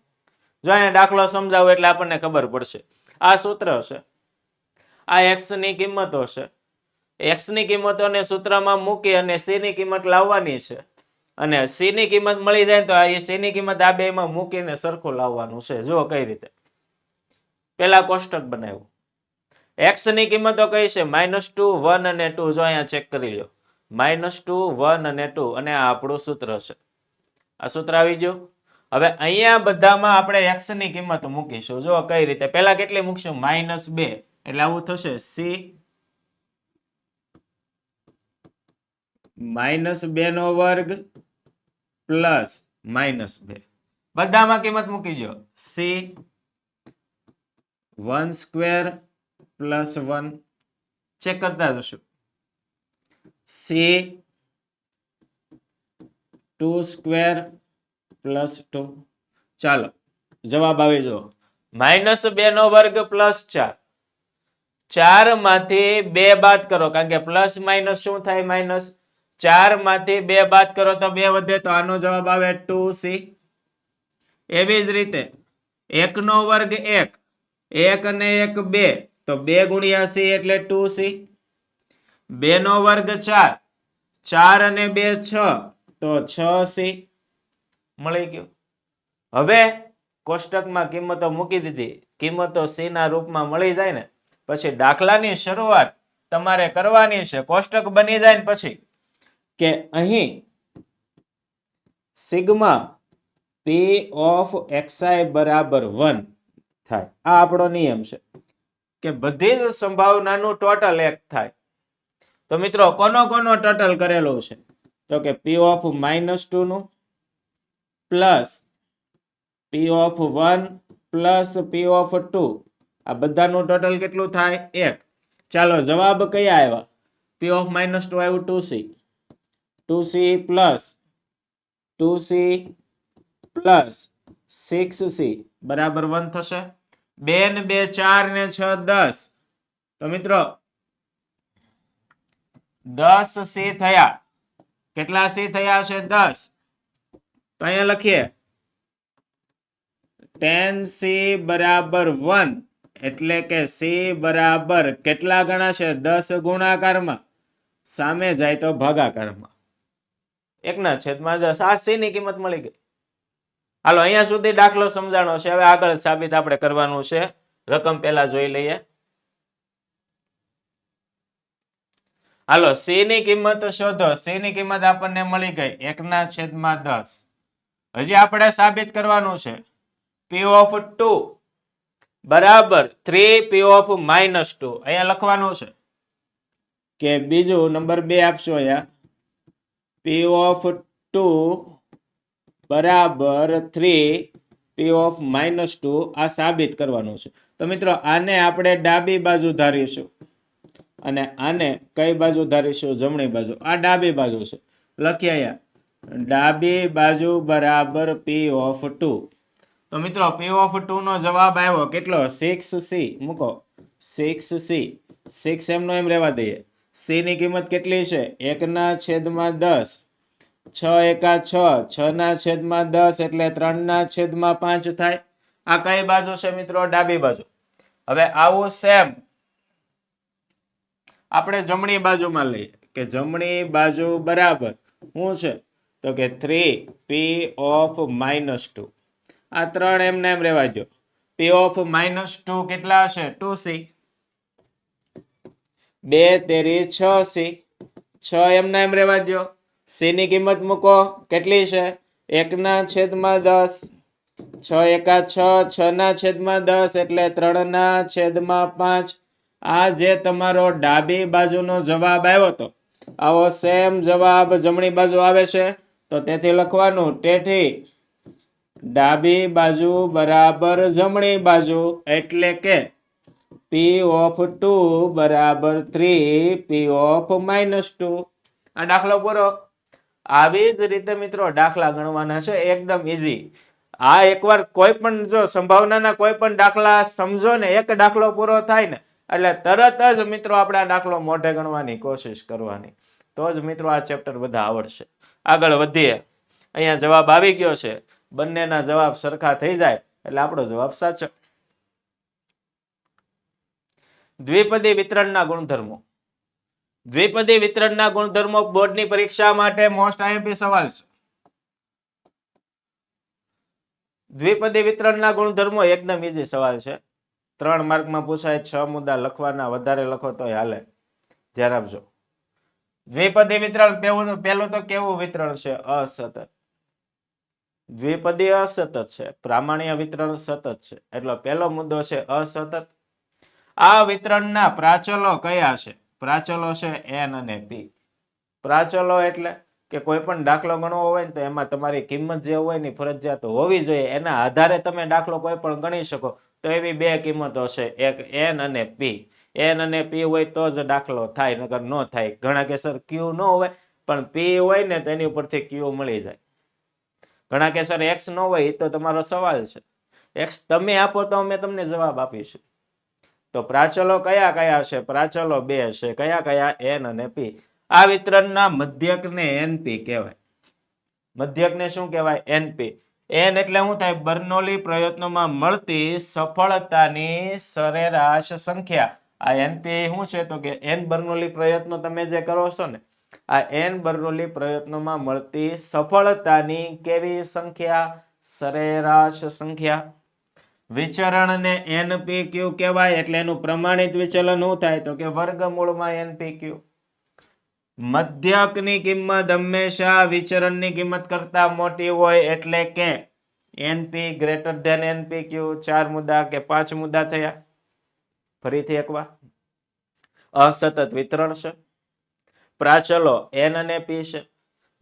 જો અહીંયા દાખલો સમજાવું એટલે આપણને ખબર પડશે. આ સૂત્ર છે, આ એક્સ ની કિંમતો છે. એક્સ ની કિંમતોને સૂત્રમાં મૂકી અને સી ની કિંમત લાવવાની છે, અને સી ની કિંમત મળી જાય તો આ સી ની કિંમત આ બેમાં મૂકીને સરખું લાવવાનું છે. જુઓ કઈ રીતે. પેલા કોષ્ટક બનાવ્યું. એક્સ ની કિંમતો કઈ છે? -2, 1 અને 2. જો અહીંયા ચેક કરી લો. -2, 1 અને 2, અને આ આપણું સૂત્ર છે. આ સૂત્ર આવી ગયું. હવે અહીંયા બધામાં આપણે એક્સ ની કિંમત મૂકીશું. જો કઈ રીતે. પેલા કેટલી મૂકશું? -2. એટલે આવું થશે સી -2 નો વર્ગ પ્લસ -2. બધામાં કિંમત મૂકી દો. C 1 square plus 1. ચેક કરતા જશું. C 2 square plus 2. ચાલો જવાબ આવી જો -2 નો વર્ગ પ્લસ 4. 4 માંથી 2 બાદ કરો, કારણ કે પ્લસ માઇનસ શું થાય? માઇનસ. 4 માંથી 2 બાદ કરો તો 2 વધે, તો આનો જવાબ આવે 2c. એવી જ રીતે 1 નો વર્ગ 1, 1 અને 1 2, તો 2 ગુણ્યા c એટલે 2c. 2 નો વર્ગ 4, 4 અને 2 6, તો 6c. મળી ગયું. હવે કોષ્ટકમાં કિંમતો મૂકી દીધી, કિંમતો c ના રૂપમાં મળી જાય ને પછી દાખલાની શરૂઆત તમારે કરવાની છે. કોષ્ટક બની જાય ને પછી કે અહીં સિગ્મા p ઓફ xi બરાબર 1 થાય. આ આપણો નિયમ છે કે બધી જ સંભાવનાનું ટોટલ 1 થાય. તો મિત્રો કોનો ટોટલ કરેલું છે? તો કે p ઓફ -2 નું plus p of 1 plus p of 2. આ બધાનું ટોટલ કેટલું થાય? 1. ચાલો જવાબ કયા આવ્યા? p ઓફ -2 આવ્યું 2c. 2c plus 2c plus 6c બરાબર 1 થશે. 2 ને 2 4 ને 6 10. તો મિત્રો 10c થયા. કેટલા c થયા છે? 10. તો અહીંયા લખીએ 10c બરાબર 1, એટલે કે c બરાબર કેટલા ગણા છે? 10 ગુણાકારમાં, સામે જાય તો ભાગાકારમાં. 1/10. આ c ની કિંમત મળી ગઈ. હાલો અહીંયા સુધી દાખલો સમજાણો છે. હવે આગળ સાબિત આપણે કરવાનું છે. રકમ પહેલા જોઈ લઈએ. હાલો c ની કિંમત શોધો. c ની કિંમત આપણને મળી ગઈ 1/10. હજી આપણે સાબિત કરવાનું છે p ઓફ 2 બરાબર 3p ઓફ -2. અહીંયા લખવાનું છે કે બીજું નંબર 2 આપશો. અહીંયા p ઓફ 2 બરાબર 3p ઓફ -2. આ સાબિત કરવાનું છે. તો મિત્રો આને આપણે ડાબી બાજુ ધારીશું અને આને કઈ બાજુ ધારીશું? જમણી બાજુ. આ ડાબી બાજુ છે. લખીએ અહીંયા ડાબી બાજુ બરાબર p ઓફ 2. તો મિત્રો p ઓફ 2 નો જવાબ આવ્યો કેટલો? 6c. મૂકો 6c. 6 એમનો એમ રહેવા દઈએ. c ની કિંમત કેટલી છે? 1/10. 6 એકા 6, 6/10 એટલે 3/5 થાય. આ કઈ બાજુ છે મિત્રો? ડાબી બાજુ. હવે આવું સેમ આપણે જમણી બાજુમાં લઈએ કે જમણી બાજુ બરાબર શું છે? તો કે 3p ઓફ -2. આ 3 એમને એમ રહેવા દો. p ઓફ -2 કેટલા હશે? 2c. 2 તેરી 6c. 6 એમને એમ રહેવા દો. c ની કિંમત મૂકો. કેટલી છે? 1/10. 6 એકા 6, 6/10 એટલે 3/5. આ જે તમારો ડાબી બાજુનો જવાબ આવ્યો તો આવો સેમ જવાબ જમણી બાજુ આવે છે. તો તેથી લખવાનું તેથી ડાબી બાજુ બરાબર જમણી બાજુ, એટલે કે p ઓફ 2 બરાબર 3p ઓફ -2. આ દાખલો પૂરો. આવી જ રીતે મિત્રો દાખલા ગણવાના છે. એકદમ ઈઝી. આ એકવાર કોઈ પણ જો સંભાવનાના કોઈ પણ દાખલા સમજો ને, એક દાખલો પૂરો થાય ને એટલે તરત જ મિત્રો આપણે આ દાખલો મોઢે ગણવાની કોશિશ કરવાની. તો જ મિત્રો આ ચેપ્ટર બધા આવડશે. આગળ વધીએ. અહીંયા જવાબ આવી ગયો છે. બંનેના જવાબ સરખા થઈ જાય એટલે આપણો જવાબ સાચો. દ્વિપદી વિતરણના ગુણધર્મો. દ્વિપદી વિતરણના ગુણધર્મો બોર્ડની પરીક્ષા માટે મોસ્ટ આઈએમપી સવાલ છે. દ્વિપદી વિતરણના ગુણધર્મો એકદમ ઈઝી સવાલ છે. 3 માર્કમાં પૂછાય. 6 મુદ્દા લખવાના, વધારે લખો તોય હાલે. ધ્યાન આપજો. દ્વિપદી વિતરણ પહેલું તો કેવું વિતરણ છે? અસતત. દ્વિપદી અસતત છે. પ્રામાણ્ય વિતરણ સતત છે. એટલે પહેલો મુદ્દો છે અસતત. આ વિતરણના પ્રાચલો કયા છે? પ્રાચલો છે n અને p. પ્રાચલો એટલે કે કોઈ પણ દાખલો ગણવો હોય ને તો એમાં તમારી કિંમત જે હોય ને ફરજિયાત હોવી જોઈએ. એના આધારે તમે દાખલો કોઈ પણ ગણી શકો. તો એવી બે કિંમતો છે, એક n અને p. n અને p હોય તો જ દાખલો થાય, નકર ન થાય. ઘણા કેસર q ન હોય પણ p હોય ને તો એની ઉપરથી q મળી જાય. ઘણા કેસર x ન હોય એ તો તમારો સવાલ છે. x તમે આપો તો અમે તમને જવાબ આપીશું. તો પ્રાચલો કયા કયા છે? પ્રાચલો બે છે. કયા કયા? n અને p. આ વિતરણના મધ્યકને np કહેવાય. મધ્યકને શું કહેવાય? np. n એટલે શું થાય? બર્નોલી પ્રયત્નોમાં મળતી સફળતાની સરેરાશ સંખ્યા. આ np શું છે? તો કે n બર્નોલી પ્રયત્નો તમે જે કરો છો ને, આ n બર્નોલી પ્રયત્નોમાં મળતી સફળતાની કેવી સંખ્યા? સરેરાશ સંખ્યા. વિચરણને npq કહેવાય. એટલે એનું પ્રમાણિત વિચલન શું થાય? તો કે વર્ગમૂળમાં npq. મધ્યકની કિંમત હંમેશા વિચરણની કિંમત કરતા મોટી હોય એટલે કે np ગ્રેટર ધેન npq. 4 મુદ્દા કે 5 મુદ્દા થયા. ફરીથી એકવાર. અસતત વિતરણ છે. પ્રાચલો n અને p છે.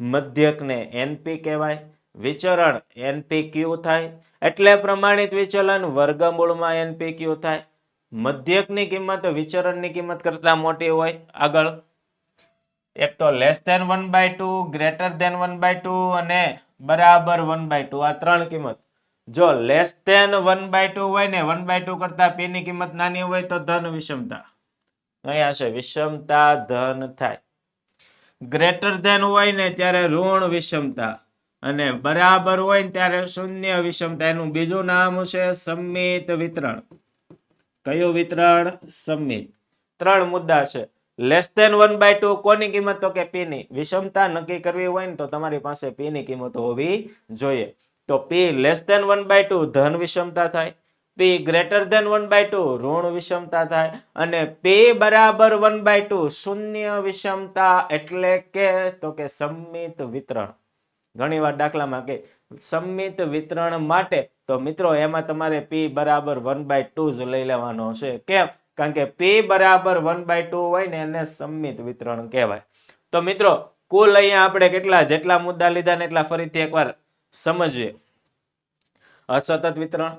મધ્યકને np કહેવાય. વિચરણ npq થાય. એટલે પ્રમાણિત વિચલન વર્ગમૂળમાં npq થાય. મધ્યકની કિંમત વિચરણની કિંમત કરતા મોટી હોય. આગળ એક તો લેસ ધેન 1/2, ગ્રેટર ધેન 1/2 અને બરાબર 1/2. આ ત્રણ કિંમત. જો લેસ ધેન 1/2 હોય ને 1/2 કરતા p ની કિંમત નાની હોય તો ધન વિષમતા. અહીંયા છે વિષમતા, ધન થાય. ગ્રેટર ધેન હોય ને ત્યારે ઋણ વિષમતા અને બરાબર હોય ને ત્યારે શૂન્ય વિષમતા. એનું બીજું નામ છે સમમિત વિતરણ. કયું વિતરણ? સમમિત. 3 મુદ્દા છે. લેસ ધેન 1/2 કોની કિંમત? તો કે p ની. વિષમતા નક્કી કરવી હોય ને તો તમારી પાસે p ની કિંમત હોવી જોઈએ. તો p લેસ ધેન 1/2 ધન વિષમતા થાય. p ગ્રેટર ધેન 1/2 ઋણ વિષમતા થાય. અને p બરાબર 1/2 શૂન્ય વિષમતા. એટલે કે તો કે સમમિત વિતરણ. ઘણીવાર દાખલામાં કે સમમિત વિતરણ માટે તો મિત્રો એમાં તમારે p બરાબર 1/2 જ લઈ લેવાનો છે. કેમ? કારણ કે p બરાબર 1/2 હોય ને એને સમમિત વિતરણ કહેવાય. તો મિત્રો કુલ અહીંયા આપણે કેટલા જેટલા મુદ્દા લીધા ને એટલા ફરીથી એકવાર સમજીએ. અસતત વિતરણ.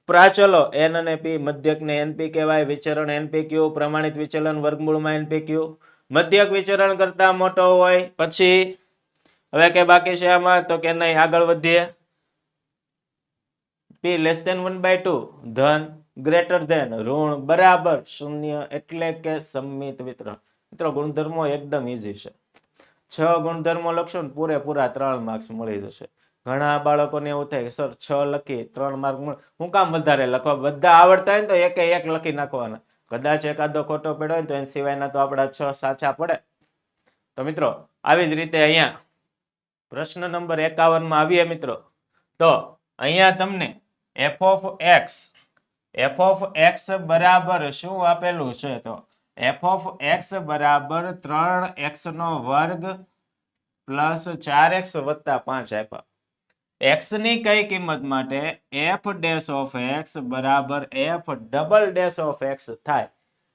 પ્રાચલો n અને p. મધ્યકને np કહેવાય. વિચરણ npq. પ્રમાણિત વિચલન વર્ગમૂળમાં npq. મધ્યક વિચરણ કરતા મોટો હોય. પછી હવે કે બાકી છે આમાં? તો કે નહીં. આગળ વધીએ. p લેસ ધેન 1/2 ધન, ગ્રેટર ધેન ઋણ, બરાબર શૂન્ય. એટલે કે સમમિત વિતરણ. મિત્રો ગુણધર્મો એકદમ ઈઝી છે. 6 ગુણધર્મો લખશો ને પૂરેપૂરા 3 માર્ક્સ મળી જશે. ઘણા બાળકોને એવું થાય સર 6 લખી 3 માર્ક મળે. હું કામ વધારે લખવા? બધા આવડતા હોય ને તો એક એક લખી નાખવાના. કદાચ એકાદો ખોટો પડ્યો હોય તો એના સિવાયના તો આપણા 6 સાચા પડે. તો મિત્રો આવી જ રીતે અહીંયા પ્રશ્ન નંબર 51 માં આવીએ મિત્રો. તો અહીંયા તમને f of x બરાબર શું આપેલું છે? તો f of x બરાબર 3x નો વર્ગ પ્લસ 4x વત્તા 5 આપ્યા. x ની કઈ કિંમત માટે? f ડેશ ઓફ x બરાબર f double dash of x થાય.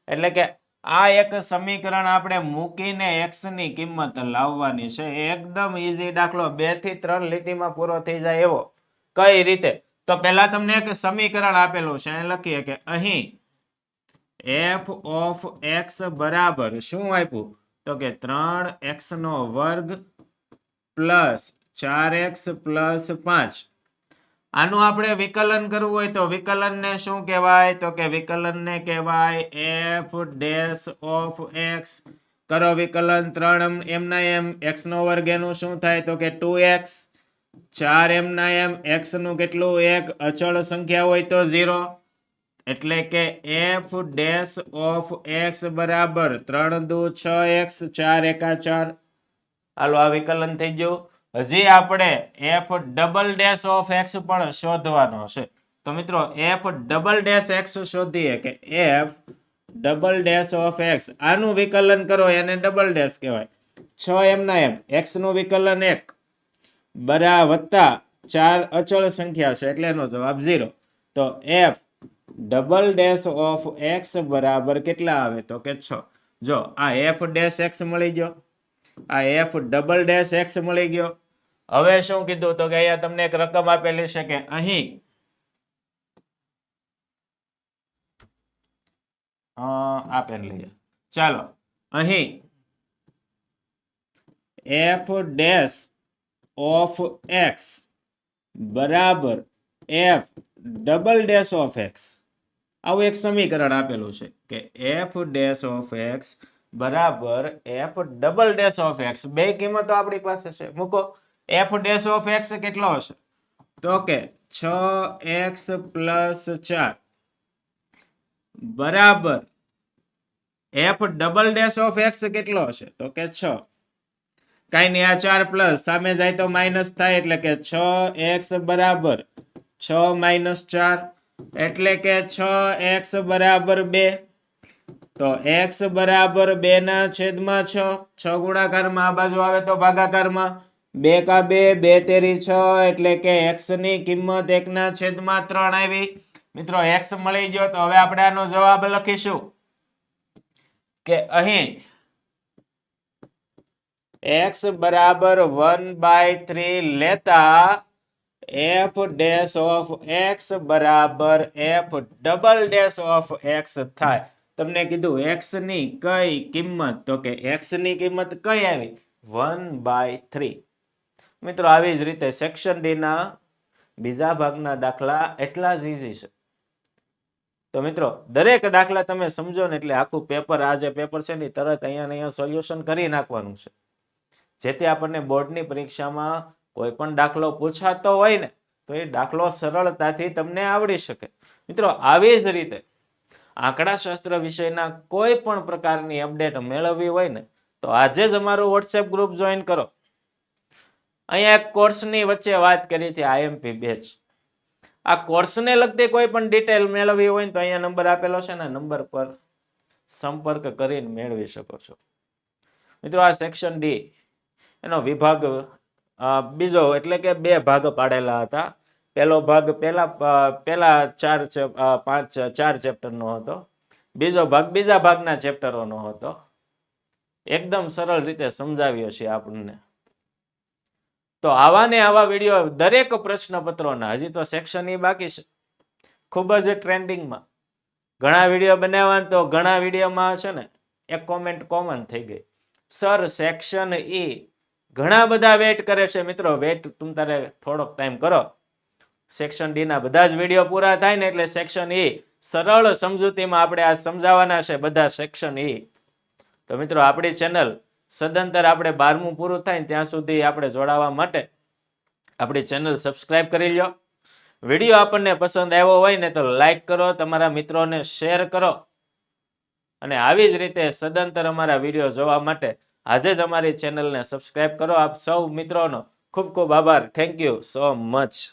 એટલે કે આ એક સમીકરણ આપણે મૂકીને x ની કિંમત લાવવાની છે. એકદમ ઈઝી દાખલો. 2 થી 3 લીટીમાં પૂરો થઈ જાય એવો. કઈ રીતે? તો પહેલા તમને એક સમીકરણ આપેલું છે. અહીં લખીએ કે અહીં f of x બરાબર શું આપ્યું? તો કે 3x નો વર્ગ પ્લસ 4x પ્લસ 5. આનું આપણે વિકલન કરવું હોય તો વિકલનને શું કહેવાય? તો કે વિકલનને કહેવાય f ડેશ ઓફ x. કરો વિકલન 3 m ના m x નો વર્ગ એનું શું થાય તો કે 2x 4 m ના m x નું કેટલું એક અચળ સંખ્યા હોય તો 0 એટલે કે f ડેશ ઓફ x બરાબર 3 દુ 6x 4 એકા 4. હાલો આ વિકલન થઈ ગયું. હજી આપણે f double dash of x પણ શોધવાનો છે. તો મિત્રો f ડબલ ડેશ x શોધીએ કે f double dash of x આનું વિકલન કરો એને ડબલ ડેશ કહેવાય. 6m ના m x નું વિકલન 1 બરા વત્તા 4 અચળ સંખ્યા છે એટલે એનો જવાબ 0. તો f double dash of x બરાબર કેટલા આવે તો કે 6. જો આ f ડેશ x મળી ગયો, આ f ડબલ ડેશ x મળી ગયો. હવે શું કીધું તો કે અહીંયા તમને એક રકમ આપેલી છે કે અહીં આ પેન લઈએ. ચાલો અહીં f ડેશ ઓફ x બરાબર f double dash of x આવું એક સમીકરણ આપેલું છે કે f ડેશ ઓફ x બરાબર f double dash of x. બે કિંમતો આપણી પાસે છે. મૂકો f ડેશ ઓફ x કેટલો હશે તો કે 6x પ્લસ 4 બરાબર f double dash of x કેટલો હશે તો કે 6. કઈ નહીં આ 4 પ્લસ સામે જાય તો માઇનસ થાય એટલે કે 6x બરાબર 6 માઇનસ 4 એટલે કે 6x બરાબર 2. તો x બરાબર 2 ના છેદમાં 6. 6 ગુણાકારમાં આ બાજુ આવે તો ભાગાકારમાં 2 કા 2 2 તેરી 6 એટલે કે x ની કિંમત 1 ના છેદમાં 3 આવી. મિત્રો x મળી ગયો તો હવે આપણે આનો જવાબ લખીશું કે અહીં x બરાબર 1/3 લેતા f ડેશ ઓફ x બરાબર f double dash of x થાય. તમને કીધું x ની કઈ કિંમત તો કે x ની કિંમત કઈ આવી 1/3. મિત્રો આવી જ રીતે સેક્શન ડી ના બીજા ભાગના દાખલા એટલા જ ઈઝી છે. તો મિત્રો દરેક દાખલા તમે સમજો ને એટલે આખું પેપર આ જે પેપર છે ને તરત અહીંયા સોલ્યુશન કરી નાખવાનું છે, જેથી આપણને બોર્ડની પરીક્ષામાં કોઈ પણ દાખલો પૂછાતો હોય ને તો એ દાખલો સરળતાથી તમને આવડી શકે. મિત્રો આવી જ રીતે આંકડાશાસ્ત્ર વિષયના કોઈ પણ પ્રકારની અપડેટ મેળવવી હોય ને તો આજે જ અમારું વોટ્સએપ ગ્રુપ જોઈન કરો. અહીંયા એક કોર્સની વચ્ચે વાત કરી હતી આઈએમપી બેચ. આ કોર્સને લગતી કોઈ પણ ડિટેલ મેળવવી હોય ને તો અહીંયા નંબર આપેલો છે ને નંબર પર સંપર્ક કરીને મેળવી શકો છો. મિત્રો આ સેક્શન ડી એનો વિભાગ બીજો એટલે કે બે ભાગ પાડેલા હતા. પહેલો ભાગ પહેલા 4 ચેપ્ટરનો હતો, બીજો ભાગ બીજા ભાગના ચેપ્ટરોનો હતો. એકદમ સરળ રીતે સમજાવ્યો છે આપણને. તો આવા ને આવા વિડીયો દરેક પ્રશ્નપત્રોના હજી તો સેક્શન ઈ બાકી છે, ખૂબ જ ટ્રેન્ડિંગમાં. ઘણા વિડીયો બનાવવા તો ઘણા વિડીયોમાં છે ને એક કોમેન્ટ કોમન થઈ ગઈ, સર સેક્શન ઈ ઘણા બધા વેટ કરે છે. મિત્રો વેટ તમે તારે થોડોક ટાઈમ કરો, સેક્શન ડી ના બધા જ વિડીયો પૂરા થાય ને એટલે સેક્શન ઈ સરળ સમજૂતીમાં આપણે આ સમજાવવાના છે બધા સેક્શન ઈ. તો મિત્રો આપણી ચેનલ સદંતર આપણે 12મું પૂરું થાય ત્યાં સુધી આપણે જોડાવા માટે આપણી ચેનલ સબસ્ક્રાઇબ કરી લો. વિડીયો આપણને પસંદ આવ્યો હોય ને તો લાઈક કરો, તમારા મિત્રોને શેર કરો અને આવી જ રીતે સદંતર અમારા વિડીયો જોવા માટે આજે જ અમારી ચેનલને સબસ્ક્રાઇબ કરો. આપ સૌ મિત્રોનો ખૂબ ખૂબ આભાર. Thank you so much.